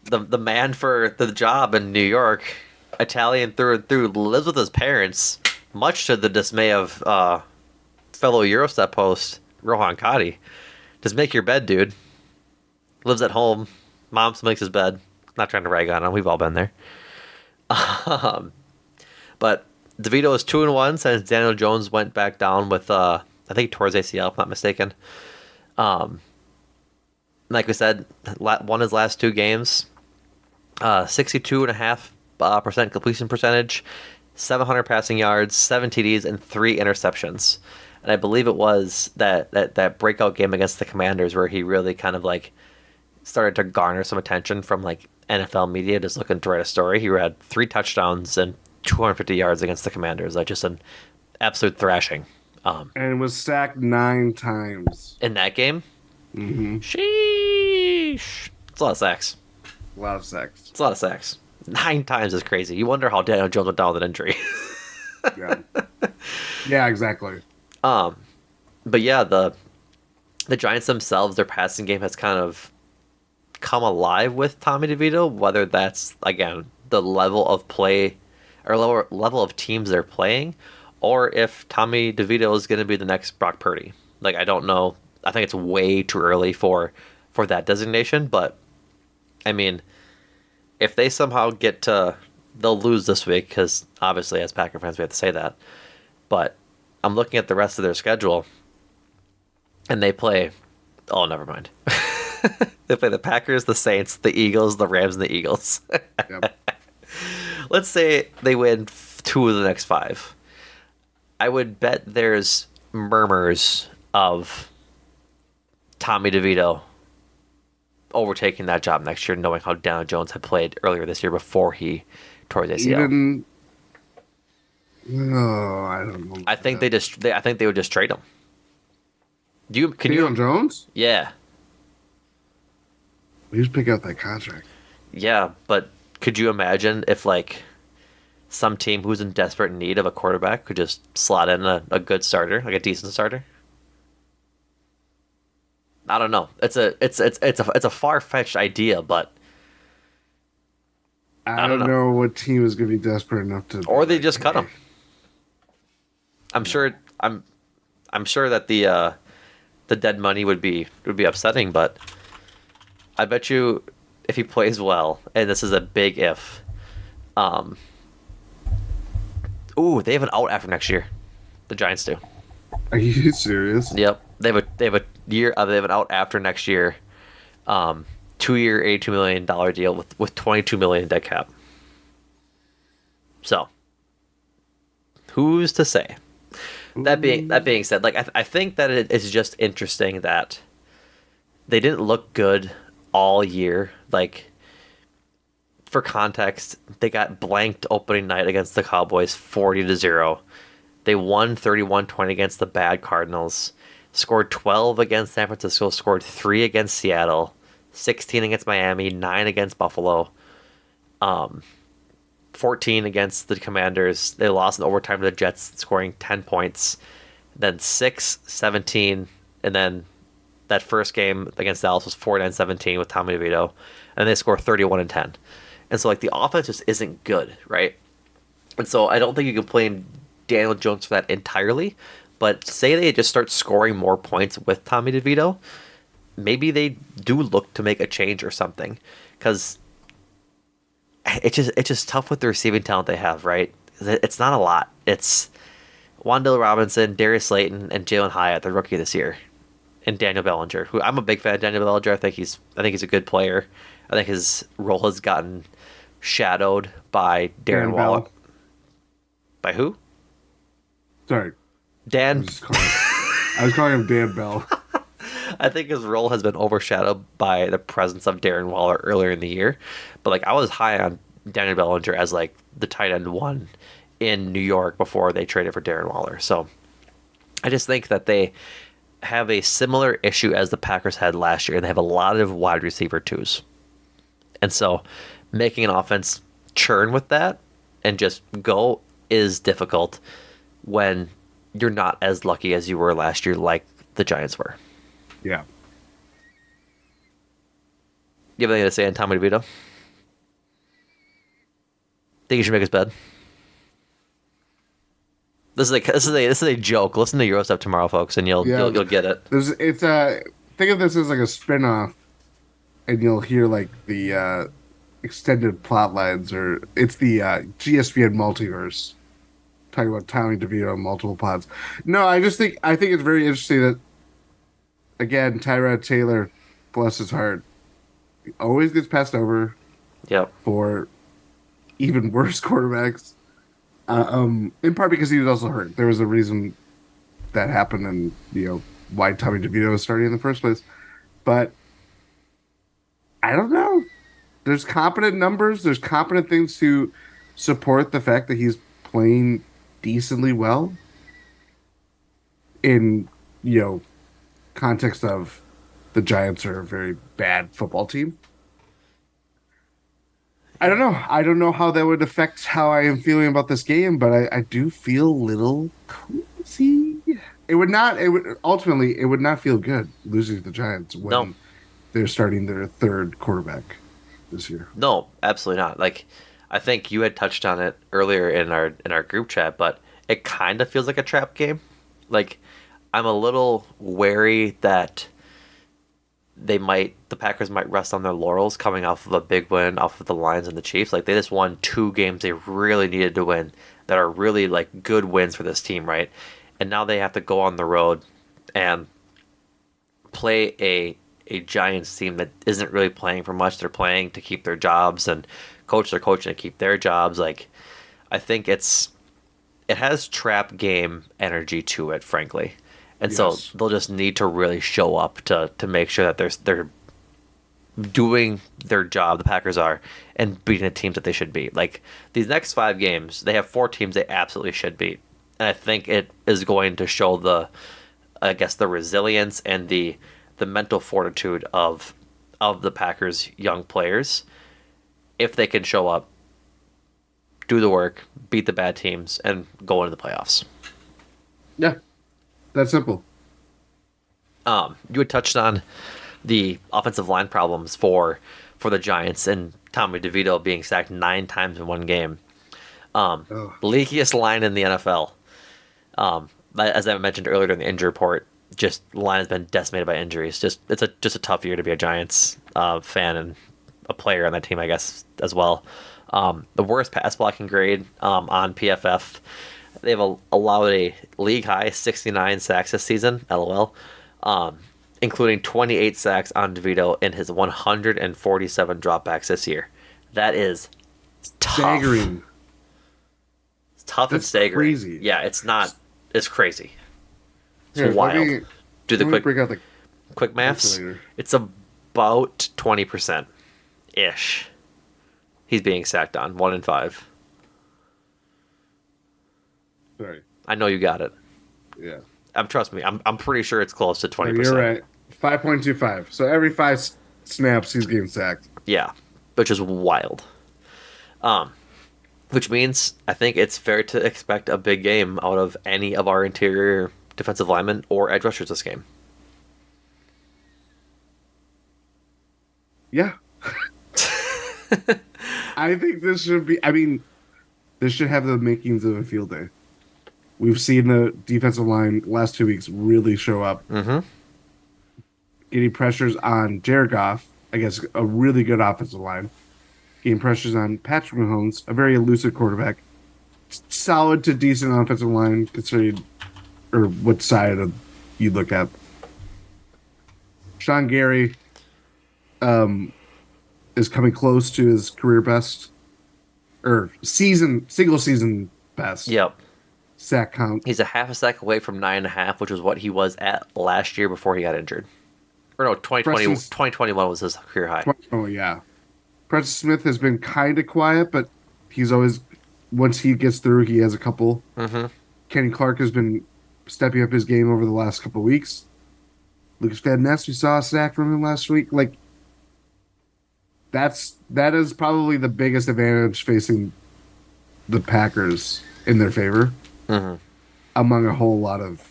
man for the job in New York, Italian through and through, lives with his parents, much to the dismay of fellow Eurostep host Rohan Kadi. Just make your bed, dude. Lives at home. Mom still makes his bed. Not trying to rag on him. We've all been there. But DeVito is 2-1 since Daniel Jones went back down with I think towards ACL, if I'm not mistaken. Like we said, won his last 2 games. 62.5% completion percentage, 700 passing yards, 7 TDs, and 3 interceptions. And I believe it was that breakout game against the Commanders where he really kind of like started to garner some attention from like NFL media just looking to write a story. He had 3 touchdowns and 250 yards against the Commanders. Like just an absolute thrashing. And was sacked 9 times. In that game? Mm-hmm. Sheesh. It's a lot of sacks. A lot of sacks. It's a lot of sacks. 9 times is crazy. You wonder how Daniel Jones went down with an injury. Yeah. Yeah, exactly. But yeah, the Giants themselves, their passing game has kind of come alive with Tommy DeVito, whether that's, again, the level of play or level of teams they're playing, or if Tommy DeVito is going to be the next Brock Purdy. Like, I don't know. I think it's way too early for that designation, but I mean, if they somehow they'll lose this week, because obviously as Packer fans we have to say that, but I'm looking at the rest of their schedule, and they play, oh, never mind. They play the Packers, the Saints, the Eagles, the Rams, and the Eagles. Yep. Let's say they win 2 of the next 5. I would bet there's murmurs of Tommy DeVito overtaking that job next year, knowing how Daniel Jones had played earlier this year before he tore his ACL. I don't know. I think they would just trade him. Can Daniel you Jones? Yeah. He was picking up that contract. Yeah, but could you imagine if like some team who's in desperate need of a quarterback could just slot in a good starter, like a decent starter. I don't know. It's a far fetched idea, but I I don't don't know. know what team is going to be desperate enough to be Or they like, just cut him. hey, I'm no. sure. I'm sure that the dead money would be upsetting, but I bet you if he plays well, and this is a big if. Um, ooh, they have an out after next year. The Giants do. Are you serious? Yep, they have an out after next year. Um, 2 year, $82 million deal with 22 million in dead cap. So who's to say? That being said, like I think that it's just interesting that they didn't look good all year. Like for context, they got blanked opening night against the Cowboys 40-0. They won 31-20 against the bad Cardinals, scored 12 against San Francisco, scored 3 against Seattle, 16 against Miami, 9 against Buffalo, 14 against the Commanders. They lost in overtime to the Jets, scoring 10 points. Then 6, 17, and then that first game against Dallas was 49-17 with Tommy DeVito, and they score 31 and 10. And so like the offense just isn't good, right? And so I don't think you can blame Daniel Jones for that entirely. But say they just start scoring more points with Tommy DeVito, maybe they do look to make a change or something. Because it's just tough with the receiving talent they have, right? It's not a lot. It's Wan'Dale Robinson, Darius Slayton, and Jalen Hyatt, the rookie this year, and Daniel Bellinger, who I'm a big fan of Daniel Bellinger. I think he's a good player. I think his role has gotten shadowed by Darren Dan Waller. Bell. By who? Sorry, I Dan. was just calling. I was calling him Dan Bell. I think his role has been overshadowed by the presence of Darren Waller earlier in the year. But like I was high on Daniel Bellinger as like the tight end one in New York before they traded for Darren Waller. So I just think that they have a similar issue as the Packers had last year. They have a lot of wide receiver twos. And so making an offense churn with that and just go is difficult when you're not as lucky as you were last year, like the Giants were. Yeah. You have anything to say on Tommy DeVito? Think he should make his bed? This is a joke. Listen to Eurostep tomorrow, folks, and you'll Yeah. you'll get it. It's think of this as like a spin-off, and you'll hear like the extended plot lines, or it's the GSPN multiverse talking about Tommy DeVito and multiple plots. No, I think it's very interesting that again Tyrod Taylor, bless his heart, always gets passed over Yep. for even worse quarterbacks. In part because he was also hurt. There was a reason that happened, and why Tommy DeVito was starting in the first place. But I don't know. There's competent numbers. There's competent things to support the fact that he's playing decently well in context of the Giants are a very bad football team. I don't know. I don't know how that would affect how I am feeling about this game, but I do feel a little cozy. It would not. It would ultimately. It would not feel good losing to the Giants No. when they're starting their third quarterback this year. No, absolutely not. Like, I think you had touched on it earlier in our group chat, but it kind of feels like a trap game. Like, I'm a little wary that the Packers might rest on their laurels coming off of a big win off of the Lions and the Chiefs. Like, they just won 2 games they really needed to win that are really like good wins for this team, right? And now they have to go on the road and play a Giants team that isn't really playing for much. They're playing to keep their jobs, and they're coaching to keep their jobs. Like, I think it has trap game energy to it, frankly. And so Yes. they'll just need to really show up to make sure that they're doing their job, the Packers are, and beating the teams that they should beat. Like, these next 5 games, they have 4 teams they absolutely should beat. And I think it is going to show the resilience and the mental fortitude of the Packers' young players if they can show up do the work, beat the bad teams, and go into the playoffs. Yeah, that's simple. You had touched on the offensive line problems for the Giants and Tommy DeVito being sacked 9 times in one game. Oh, Leakiest line in the NFL. As I mentioned earlier in the injury report, just the line has been decimated by injuries. It's a tough year to be a Giants fan and a player on that team, I guess, as well. The worst pass blocking grade on PFF. They've allowed a league high 69 sacks this season. LOL. Including 28 sacks on DeVito in his 147 dropbacks this year. That is tough. staggering. It's tough and That's staggering. crazy. Yeah, it's not. It's crazy. It's Here, wild. Do the let me break out the quick maths. calculator. It's about 20% ish. He's being sacked on 1 in 5. Sorry. I know you got it. Yeah. Trust me. I'm pretty sure it's close to 20%. You're right. 5.25. So every 5 snaps, he's getting sacked. Yeah, which is wild. Which means I think it's fair to expect a big game out of any of our interior defensive linemen or edge rushers this game. Yeah. I think this should be. I mean, this should have the makings of a field day. We've seen the defensive line last 2 weeks really show up. Mm-hmm. Getting pressures on Jared Goff, I guess a really good offensive line. Getting pressures on Patrick Mahomes, a very elusive quarterback. Solid to decent offensive line, considering, or what side of you look at. Sean Gary is coming close to his career best, or single season best. Yep. Sack count. He's a half a sack away from 9.5, which is what he was at last year before he got injured. Or no, 2021 was his career high. Oh, yeah. Preston Smith has been kind of quiet, but he's always, once he gets through, he has a couple. Mm-hmm. Kenny Clark has been stepping up his game over the last couple of weeks. Lucas Van Ness, we saw a sack from him last week. Like, that is probably the biggest advantage facing the Packers in their favor, among a whole lot of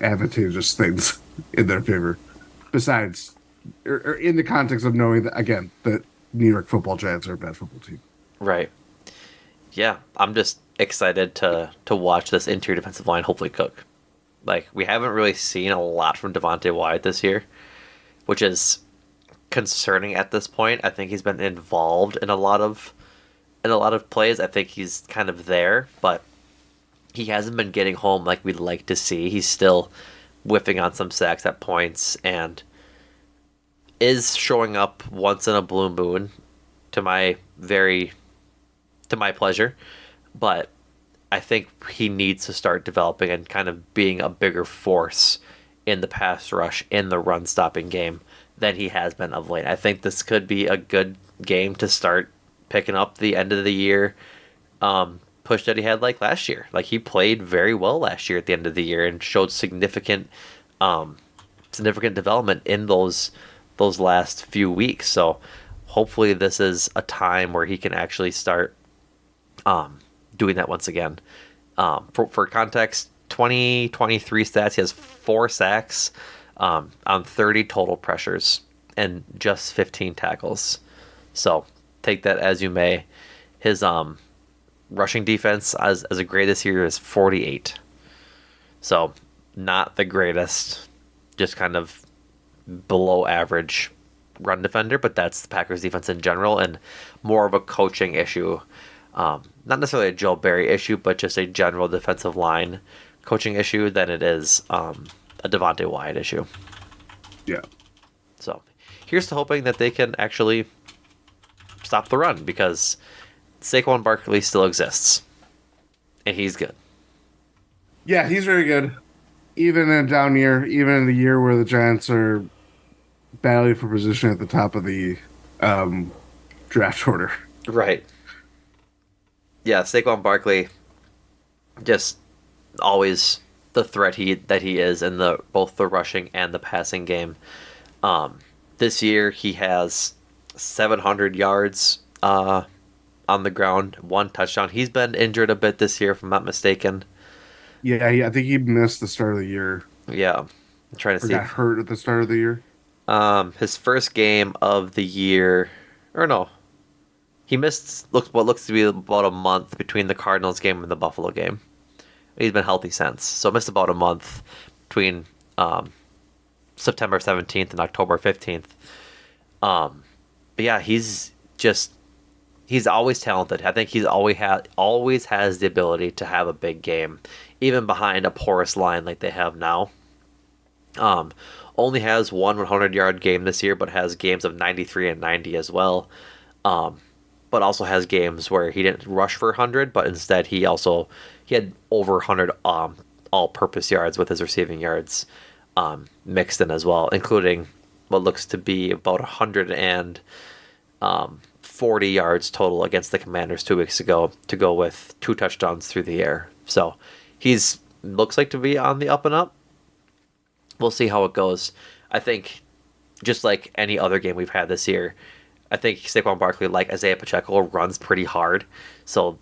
advantageous things in their favor. Besides, or in the context of knowing that, again, that New York Football Giants are a bad football team. Right. Yeah, I'm just excited to watch this interior defensive line hopefully cook. Like, we haven't really seen a lot from Devontae Wyatt this year, which is concerning at this point. I think he's been involved in a lot of plays. I think he's kind of there, but he hasn't been getting home like we'd like to see. He's still whiffing on some sacks at points and is showing up once in a blue moon to my pleasure, but I think he needs to start developing and kind of being a bigger force in the pass rush, in the run stopping game than he has been of late. I think this could be a good game to start picking up the end of the year push that he had like last year. Like, he played very well last year at the end of the year and showed significant development in those last few weeks. So hopefully this is a time where he can actually start doing that once again. For context, 2023 stats, he has 4 sacks on 30 total pressures and just 15 tackles. So take that as you may. His rushing defense as a grade this year is 48. So not the greatest, just kind of below average run defender, but that's the Packers defense in general, and more of a coaching issue. Not necessarily a Joe Barry issue, but just a general defensive line coaching issue than it is a Devontae Wyatt issue. Yeah. So here's to hoping that they can actually stop the run, because Saquon Barkley still exists, and he's good. Yeah, he's very good. Even in a down year, even in the year where the Giants are battling for position at the top of the draft order. Right. Yeah, Saquon Barkley, just always the threat that he is in both the rushing and the passing game. This year he has 700 yards on the ground, 1 touchdown. He's been injured a bit this year, if I'm not mistaken. Yeah, I think he missed the start of the year. Yeah, I'm trying to Or see. got hurt at the start of the year. His first game of the year, or no, he missed what looks to be about a month between the Cardinals game and the Buffalo game. He's been healthy since, so missed about a month between um, September 17th and October 15th. But yeah, he's always talented. I think he's always has the ability to have a big game, even behind a porous line like they have now. Um, Only has one 100-yard game this year, but has games of 93 and 90 as well. But also has games where he didn't rush for 100, but instead he had over 100 all-purpose yards with his receiving yards mixed in as well, including what looks to be about 140 yards total against the Commanders 2 weeks ago to go with 2 touchdowns through the air. So he's looks like to be on the up and up. We'll see how it goes. I think just like any other game we've had this year, I think Saquon Barkley, like Isaiah Pacheco, runs pretty hard. So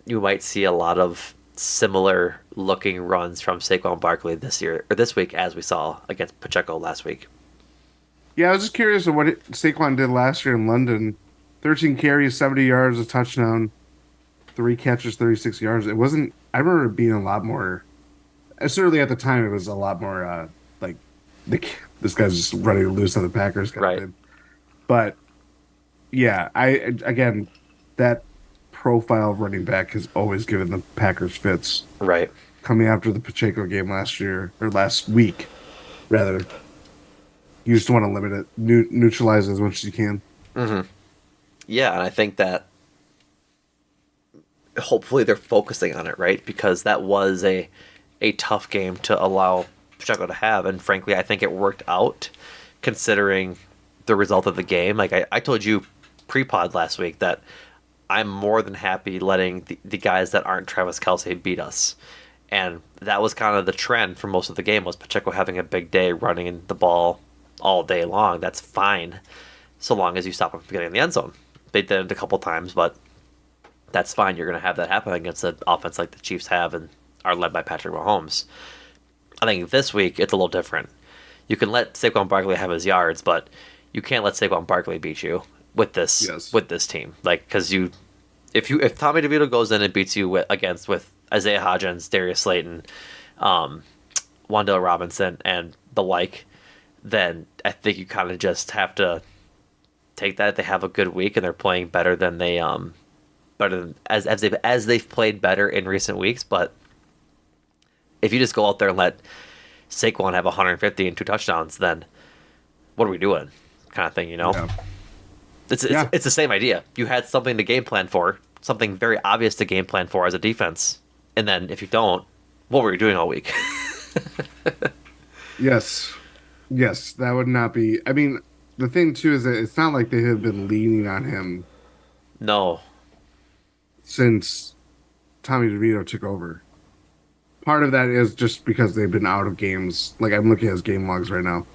you might see a lot of similar looking runs from Saquon Barkley this year or this week as we saw against Pacheco last week. Yeah, I was just curious of what Saquon did last year in London. 13 carries, 70 yards, a touchdown, 3 catches, 36 yards. It wasn't. I remember it being a lot more. Certainly at the time, it was a lot more like this guy's just running loose on the Packers kind Right. of thing. But yeah, again that profile of running back has always given the Packers fits. Right. Coming after the Pacheco game last year or last week, rather, you just want to limit it, neutralize it as much as you can. Yeah, and I think that hopefully they're focusing on it, right? Because that was a tough game to allow Pacheco to have, and frankly, I think it worked out considering the result of the game. Like I told you pre-pod last week that I'm more than happy letting the guys that aren't Travis Kelce beat us. And that was kind of the trend for most of the game was Pacheco having a big day running the ball all day long. That's fine, so long as you stop him from getting in the end zone. They did it a couple times, but that's fine. You're going to have that happen against an offense like the Chiefs have and are led by Patrick Mahomes. I think this week it's a little different. You can let Saquon Barkley have his yards, but you can't let Saquon Barkley beat you with this team. Like because if Tommy DeVito goes in and beats you with Isaiah Hodgins, Darius Slayton, Wan'Dale Robinson, and the like, then I think you kind of just have to take that. They have a good week and they're playing better than as they've played better in recent weeks. But if you just go out there and let Saquon have 150 and 2 touchdowns, then what are we doing? Kind of thing, you know? Yeah. It's the same idea. You had something to game plan for, something very obvious to game plan for as a defense, and then if you don't, what were you doing all week? Yes, that would not be. I mean, the thing too is that it's not like they have been leaning on him No. since Tommy DeVito took over. Part of that is just because they've been out of games. Like I'm looking at his game logs right now.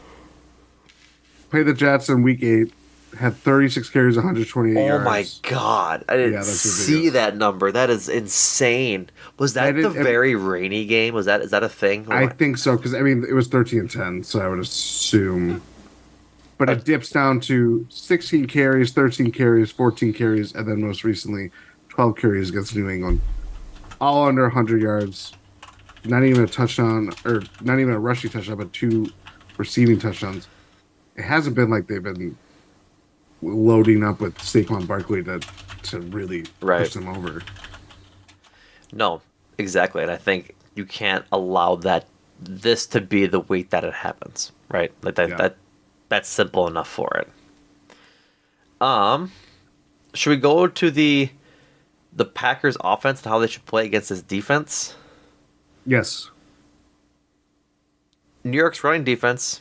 Played the Jets in week 8, had 36 carries, 128 yards. Oh my God. I didn't see that number. That is insane. Was that the very rainy game? Is that a thing? I think so, because I mean it was 13-10, so I would assume. But it dips down to 16 carries, 13 carries, 14 carries, and then most recently 12 carries against New England. All under 100 yards. Not even a touchdown, or not even a rushing touchdown, but 2 receiving touchdowns. It hasn't been like they've been loading up with Saquon Barkley to really push them over. No, exactly. And I think you can't allow this to be the week that it happens, right? Like that's simple enough for it. Should we go to the Packers offense and how they should play against this defense? Yes. New York's running defense,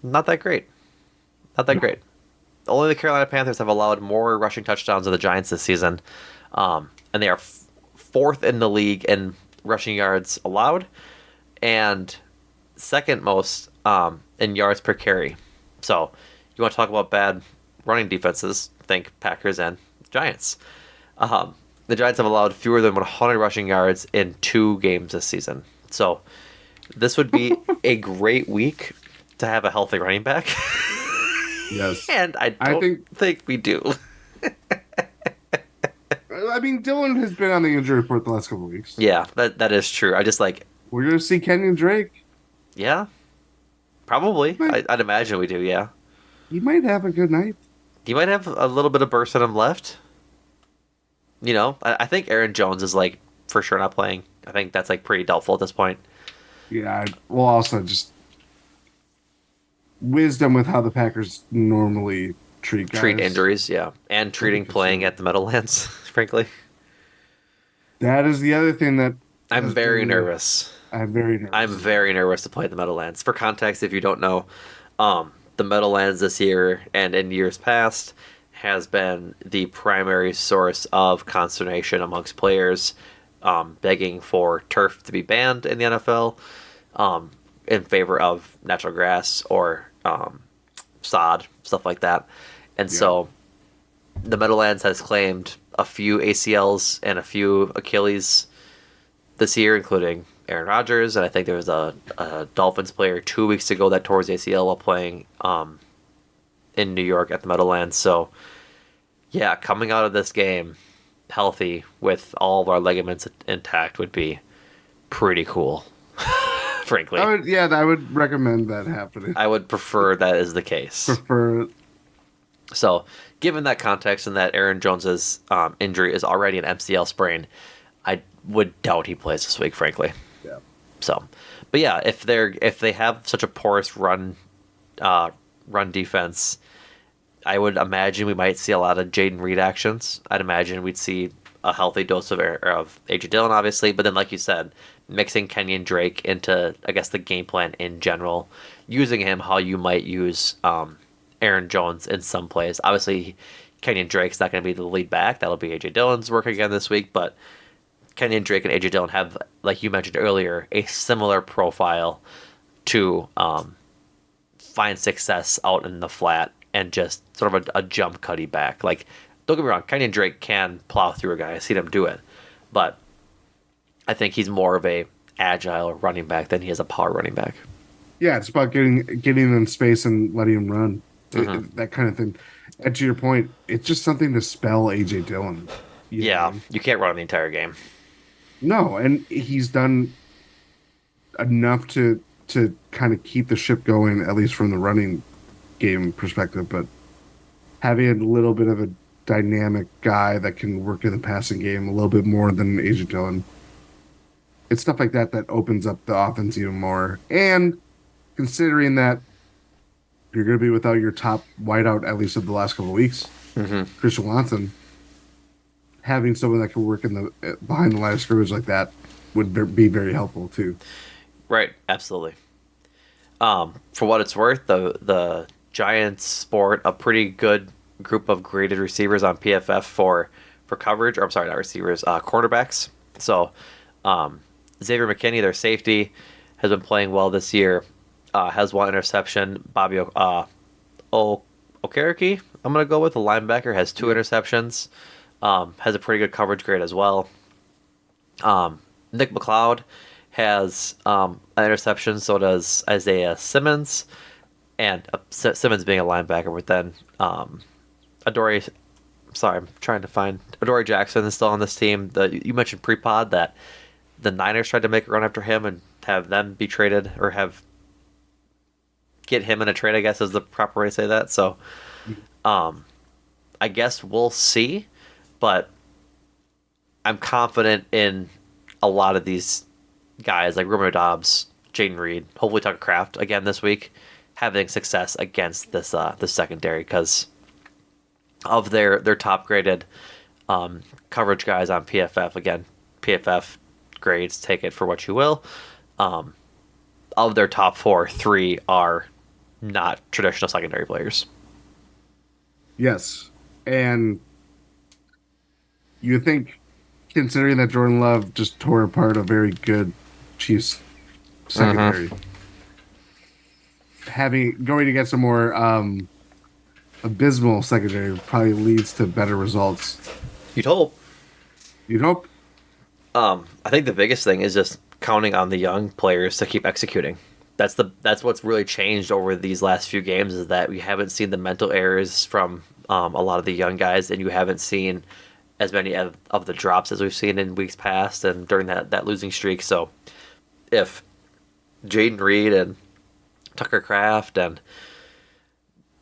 not that great. Not that great. Only the Carolina Panthers have allowed more rushing touchdowns than the Giants this season. And they are fourth in the league in rushing yards allowed and second most in yards per carry. So you want to talk about bad running defenses, think Packers and Giants. The Giants have allowed fewer than 100 rushing yards in 2 games this season. So this would be a great week to have a healthy running back. Yes. And I don't think we do. I mean, Dylan has been on the injury report the last couple of weeks. Yeah, that is true. I just We're going to see Kenyon Drake. Yeah, probably. I'd imagine we do, yeah. He might have a good night. He might have a little bit of burst in him left. You know, I think Aaron Jones is for sure not playing. I think that's pretty doubtful at this point. Yeah, well, also just wisdom with how the Packers normally treat injuries, yeah, and treating playing at the Meadowlands, frankly. That is the other thing that I'm very nervous. I'm very nervous. I'm very nervous to play at the Meadowlands. For context, if you don't know, the Meadowlands this year and in years past has been the primary source of consternation amongst players, begging for turf to be banned in the NFL, in favor of natural grass or sod, stuff like that. And so the Meadowlands has claimed a few ACLs and a few Achilles this year, including Aaron Rodgers, and I think there was a Dolphins player 2 weeks ago that tore his ACL while playing in New York at the Meadowlands. So, yeah, coming out of this game healthy with all of our ligaments intact would be pretty cool, frankly. I would recommend that happening. I would prefer that is the case. So, given that context and that Aaron Jones's injury is already an MCL sprain, I would doubt he plays this week, frankly. Yeah. So, but yeah, if they have such a porous run defense, I would imagine we might see a lot of Jaden Reed actions. I'd imagine we'd see a healthy dose of A.J. Dillon, obviously, but then, like you said, mixing Kenyon Drake into, I guess, the game plan in general, using him how you might use Aaron Jones in some plays. Obviously, Kenyon Drake's not going to be the lead back. That'll be A.J. Dillon's work again this week, but Kenyon Drake and A.J. Dillon have, like you mentioned earlier, a similar profile to find success out in the flat and just sort of a jump cutty back. Don't get me wrong, Kenyon Drake can plow through a guy. I've seen him do it. But I think he's more of a agile running back than he is a power running back. Yeah, it's about getting in space and letting him run. Mm-hmm. That kind of thing. And to your point, it's just something to spell A.J. Dillon. You can't run the entire game. No, and he's done enough to kind of keep the ship going, at least from the running game perspective, but having a little bit of a dynamic guy that can work in the passing game a little bit more than A.J. Dillon. It's stuff like that opens up the offense even more. And considering that you're going to be without your top wideout, at least of the last couple of weeks, Christian Watson, having someone that can work in the behind the line of scrimmage like that would be very helpful too. Right, absolutely. For what it's worth, the Giants sport a pretty good group of graded receivers on PFF for coverage. Or I'm sorry, not receivers, quarterbacks. So Xavier McKinney, their safety, has been playing well this year. Has one interception. Bobby Okereke, I'm going to go with, the linebacker, has 2 interceptions. Has a pretty good coverage grade as well. Nick McLeod has an interception, so does Isaiah Simmons, and Simmons being a linebacker, but then Adoree Jackson is still on this team. You mentioned pre-pod that the Niners tried to make a run after him and have them be traded, or get him in a trade, I guess is the proper way to say that. So I guess we'll see. But I'm confident in a lot of these guys, like Romeo Doubs, Jaden Reed, hopefully Tucker Kraft again this week, having success against this secondary because of their top graded coverage guys on PFF. Again, PFF grades, take it for what you will. Of their top 4, 3 are not traditional secondary players. Yes, and you think, considering that Jordan Love just tore apart a very good Chiefs secondary, going against a more abysmal secondary probably leads to better results. You'd hope. You'd hope. I think the biggest thing is just counting on the young players to keep executing. That's what's really changed over these last few games is that we haven't seen the mental errors from a lot of the young guys, and you haven't seen as many of the drops as we've seen in weeks past and during that losing streak. So if Jaden Reed and Tucker Kraft and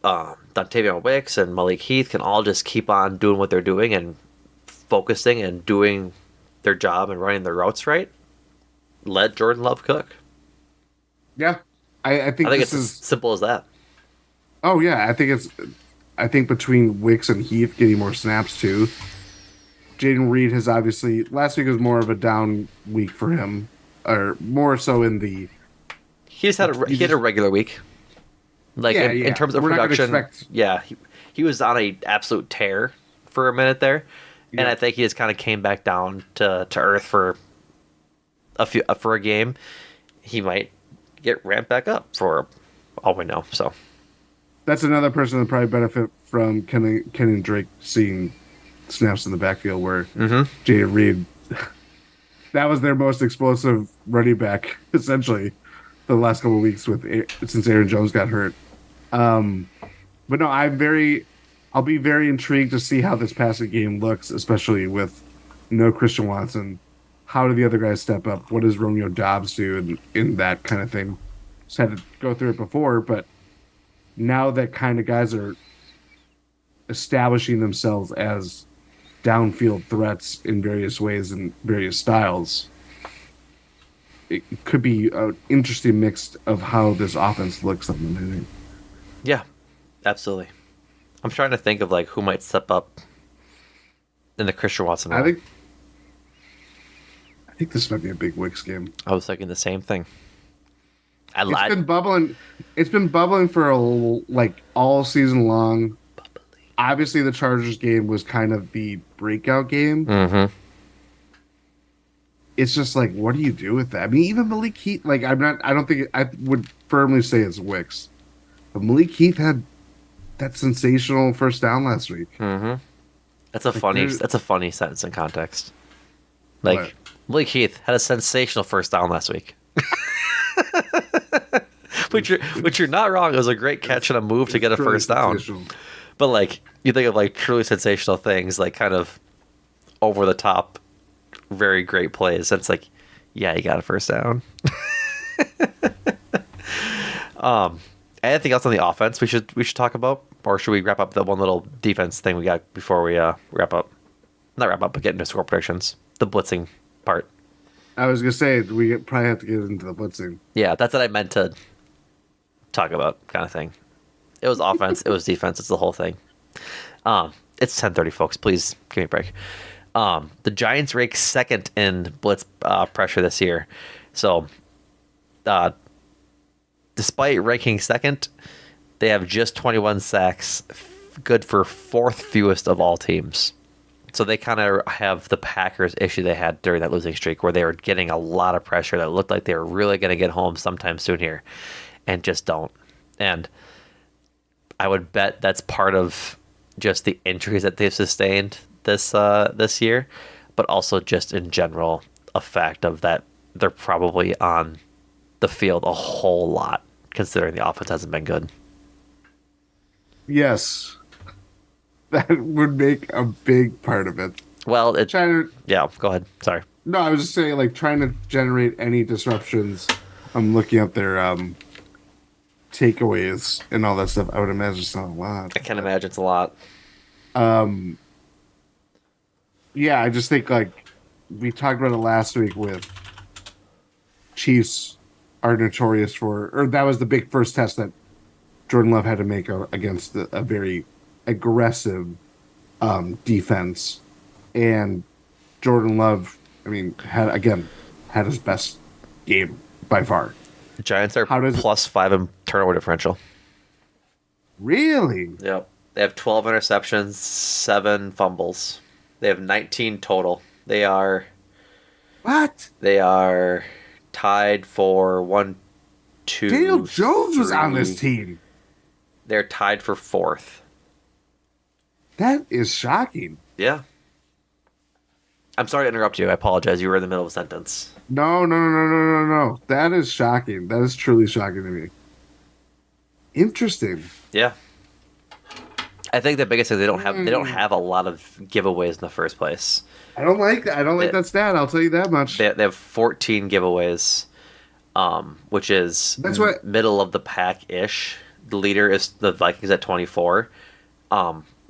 Dontavian Wicks and Malik Heath can all just keep on doing what they're doing and focusing and doing their job and running their routes right, let Jordan Love cook. Yeah, I think I think this it's as simple as that. Oh yeah, I think between Wicks and Heath getting more snaps too. Jaden Reed has obviously last week was more of a down week for him, or more so in the. He just had a regular week. Like in terms of production, he was on a absolute tear for a minute there, and I think he just kind of came back down to earth for a game. He might get ramped back up for all we know. So that's another person that probably benefit from Kenny Drake seeing snaps in the backfield where Jaden Reed. That was their most explosive running back essentially the last couple of weeks since Aaron Jones got hurt. But no, I'll be very intrigued to see how this passing game looks, especially with no Christian Watson. How do the other guys step up? What does Romeo Doubs do in that kind of thing? Just had to go through it before, but now that kind of guys are establishing themselves as downfield threats in various ways and various styles, it could be an interesting mix of how this offense looks on the minute. Yeah, absolutely. I'm trying to think of like who might step up in the Christian Watson role. I think this might be a big Wicks game. I was thinking the same thing. It's been bubbling. It's been bubbling for all season long. Obviously, the Chargers game was kind of the breakout game. Mm-hmm. It's just like, what do you do with that? I mean, even Malik Heath. Like, I don't think I would firmly say it's Wicks, but Malik Heath had that sensational first down last week. Mm-hmm. That's a funny sentence in context. Like, what? Malik Heath had a sensational first down last week. Which you're not wrong. It was a great catch and a move to get a first down. But like you think of like truly sensational things, like kind of over the top, very great plays. That's like, yeah, you got a first down. Anything else on the offense we should talk about, or should we wrap up the one little defense thing we got before we wrap up? Not wrap up, but get into score predictions. The blitzing part. I was gonna say we probably have to get into the blitzing. Yeah, that's what I meant to talk about, kind of thing. It was offense, it was defense, it's the whole thing. It's 10:30, folks. Please give me a break. The Giants rank second in blitz pressure this year. So, despite ranking second, they have just 21 sacks, good for fourth fewest of all teams. So they kind of have the Packers issue they had during that losing streak where they were getting a lot of pressure that looked like they were really going to get home sometime soon here and just don't. And I would bet that's part of just the injuries that they've sustained this year, but also just in general a fact of that they're probably on the field a whole lot considering the offense hasn't been good. Yes. That would make a big part of it. Well, yeah, go ahead. Sorry. No, I was just saying, like, trying to generate any disruptions. I'm looking up their takeaways and all that stuff. I would imagine it's not a lot. I can imagine it's a lot. Yeah, I just think, like, we talked about it last week with Chiefs are notorious for, or that was the big first test that Jordan Love had to make against a very aggressive defense, and Jordan Love, I mean, had his best game by far. The Giants are +5 in turnover differential. Really? Yep. They have 12 interceptions, 7 fumbles. They have 19 total. They are tied for 1, 2. Daniel Jones 3. was on this team. They're tied for 4th. That is shocking. Yeah. I'm sorry to interrupt you. I apologize. You were in the middle of a sentence. No, no, no, no, no, no, no. That is shocking. That is truly shocking to me. Interesting. Yeah. I think the biggest thing they don't Hmm. have a lot of giveaways in the first place. I don't like that. I don't like They that stat. I'll tell you that much. they have 14 giveaways, which is That's what. middle of the pack ish. The leader is the Vikings at 24.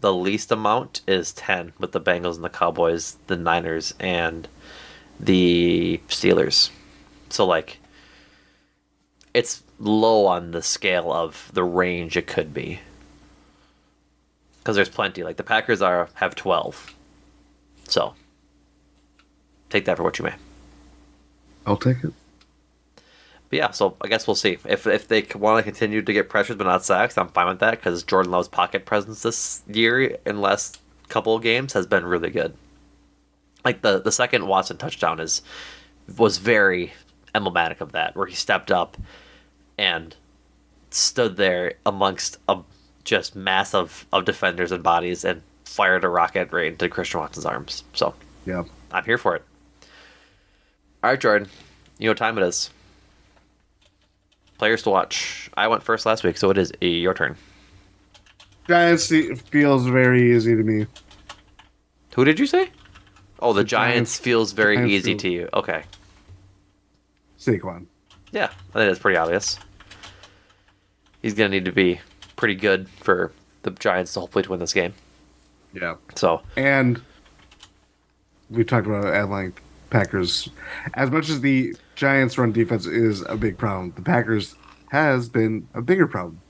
The least amount is 10 with the Bengals and the Cowboys, the Niners and the Steelers. So like it's low on the scale of the range it could be. Because there's plenty. Like the Packers have 12. So take that for what you may. I'll take it. But yeah, so I guess we'll see. If they want to continue to get pressures but not sacks, I'm fine with that because Jordan Love's pocket presence this year in the last couple of games has been really good. Like the second Watson touchdown was very emblematic of that, where he stepped up and stood there amongst a just mass of defenders and bodies and fired a rocket right into Christian Watson's arms. So Yeah. I'm here for it. All right, Jordan, you know what time it is. Players to watch. I went first last week, so it is your turn. Giants feels very easy to me. Who did you say? Oh, the The Giants feels very Giants easy feel- to you. Okay. Saquon. Yeah, I think that's pretty obvious. He's going to need to be pretty good for the Giants to hopefully to win this game. Yeah. So, And we talked about it at length. Packers, as much as the Giants' run defense is a big problem, the Packers has been a bigger problem.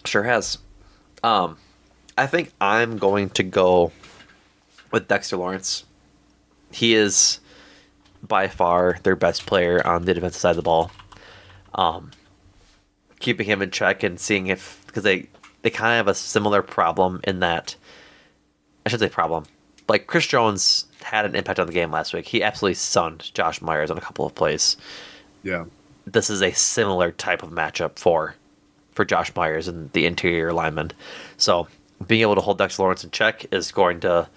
sure has. I think I'm going to go with Dexter Lawrence. He is by far their best player on the defensive side of the ball. Keeping him in check and seeing if, because they kind of have a similar problem in that, I should say problem. Like Chris Jones had an impact on the game last week. He absolutely sunned Josh Myers on a couple of plays. Yeah. This is a similar type of matchup for Josh Myers and the interior lineman. So being able to hold Dexter Lawrence in check is going to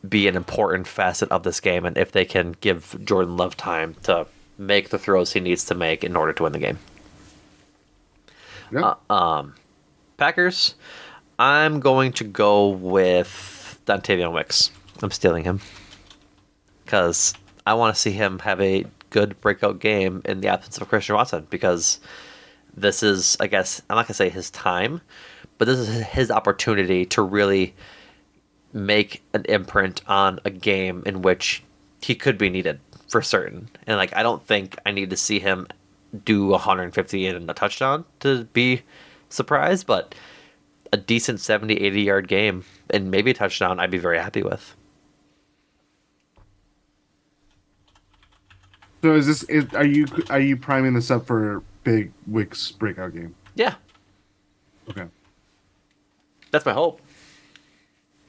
be an important facet of this game, and if they can give Jordan Love time to make the throws he needs to make in order to win the game. Yep. Packers, I'm going to go with Dontavian Wicks. I'm stealing him because I want to see him have a good breakout game in the absence of Christian Watson, because this is, I guess, I'm not going to say his time, but this is his opportunity to really make an imprint on a game in which he could be needed for certain. And like, I don't think I need to see him do 150 and a touchdown to be surprised, but a decent 70, 80 yard game and maybe a touchdown, I'd be very happy with. So are you priming this up for big Wicks breakout game? Yeah, Okay. that's my hope.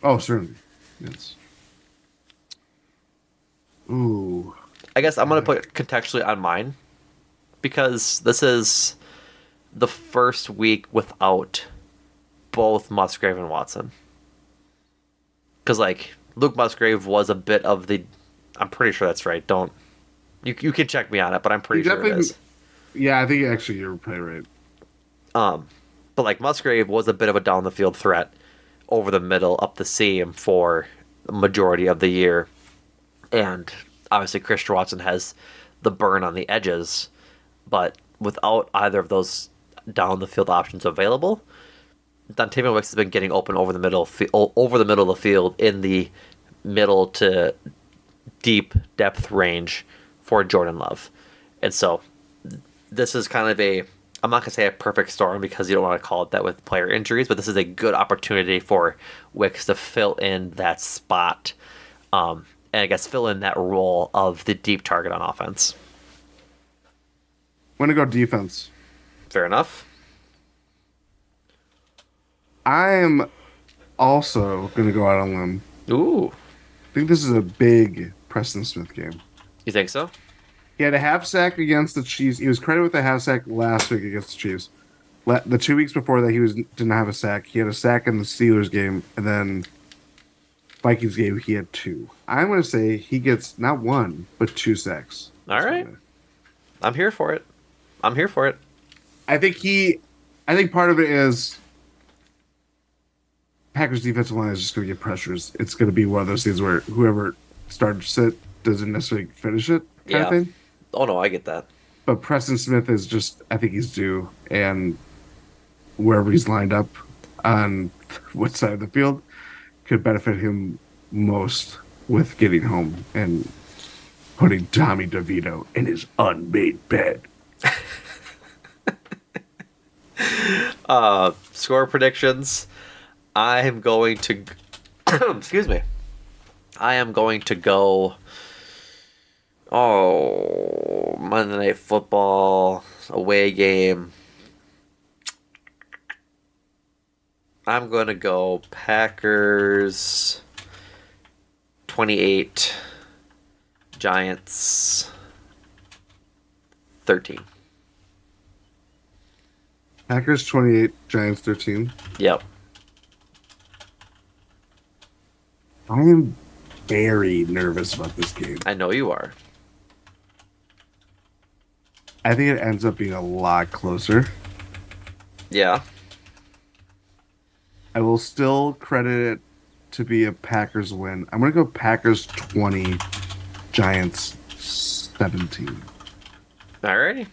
Oh, certainly. Yes. Ooh. I guess I'm going to put it contextually on mine because this is the first week without both Musgrave and Watson. Because, like, Luke Musgrave was a bit of the... I'm pretty sure that's right. Don't... You can check me on it, but I'm pretty sure it is. Yeah, I think actually you're probably right. But, like, Musgrave was a bit of a down-the-field threat over the middle, up the seam for the majority of the year. And obviously Christian Watson has the burn on the edges, but without either of those down-the-field options available, Dontavian Wicks has been getting open over the middle of the field in the middle to deep depth range for Jordan Love. And so this is kind of I'm not going to say a perfect storm because you don't want to call it that with player injuries, but this is a good opportunity for Wicks to fill in that spot, and I guess fill in that role of the deep target on offense. I'm gonna go defense. Fair enough. I am also gonna go out on a limb. Ooh, I think this is a big Preston Smith game. you think so? He had a half sack against the Chiefs. He was credited with a half sack last week against the Chiefs. The 2 weeks before that, he didn't have a sack. He had a sack in the Steelers game, and then Vikings game, he had 2. I'm going to say he gets not 1, but 2 sacks. All right. I'm here for it. I'm here for it. I think part of it is Packers defensive line is just going to get pressures. It's going to be one of those things where whoever started to sit doesn't necessarily finish it kind of thing. Oh, no, I get that. But Preston Smith is just, I think he's due. And wherever he's lined up on what side of the field could benefit him most with getting home and putting Tommy DeVito in his unmade bed. Score predictions. I am going to excuse me. I am going to go Monday Night Football away game. I'm going to go Packers 28, Giants 13. Packers 28, Giants 13. Yep. I am very nervous about this game. I know you are. I think it ends up being a lot closer. Yeah. I will still credit it to be a Packers win. I'm going to go Packers 20, Giants 17. Alrighty.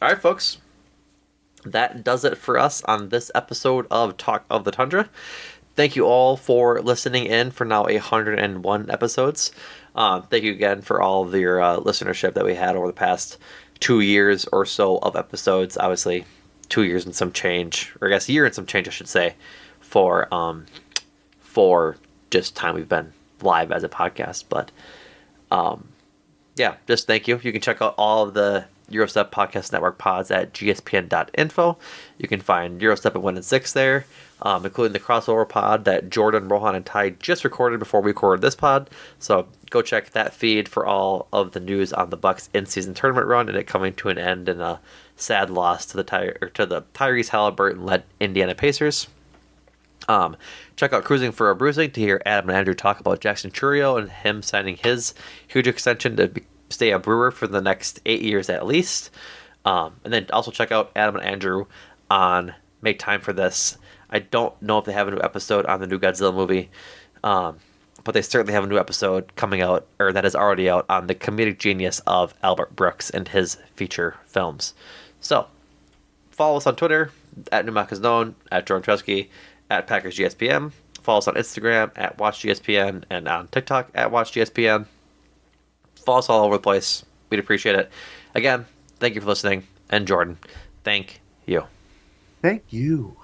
Alright, folks. That does it for us on this episode of Talk of the Tundra. Thank you all for listening in for now 101 episodes. Thank you again for all of your listenership that we had over the past 2 years or so of episodes. Obviously, 2 years and some change, or I guess a year and some change, I should say, for just time we've been live as a podcast. But yeah, just thank you. You can check out all of the Eurostep Podcast Network pods at gspn.info. You can find Eurostep at 1 and 6 there, including the crossover pod that Jordan, Rohan, and Ty just recorded before we recorded this pod. So go check that feed for all of the news on the Bucks in-season tournament run and it coming to an end in a sad loss to the Tyrese Halliburton-led Indiana Pacers. Check out Cruising for a Bruising to hear Adam and Andrew talk about Jackson Churio and him signing his huge extension to stay a Brewer for the next 8 years at least. And then also check out Adam and Andrew on Make Time for This. I don't know if they have a new episode on the new Godzilla movie, but they certainly have a new episode coming out, or that is already out, on the comedic genius of Albert Brooks and his feature films. So, follow us on Twitter, at Numac is known, at Jordan Tresky, at PackersGSPN. Follow us on Instagram, at WatchGSPN, and on TikTok, at WatchGSPN. Follow us all over the place. We'd appreciate it. Again, thank you for listening. And Jordan, thank you. Thank you.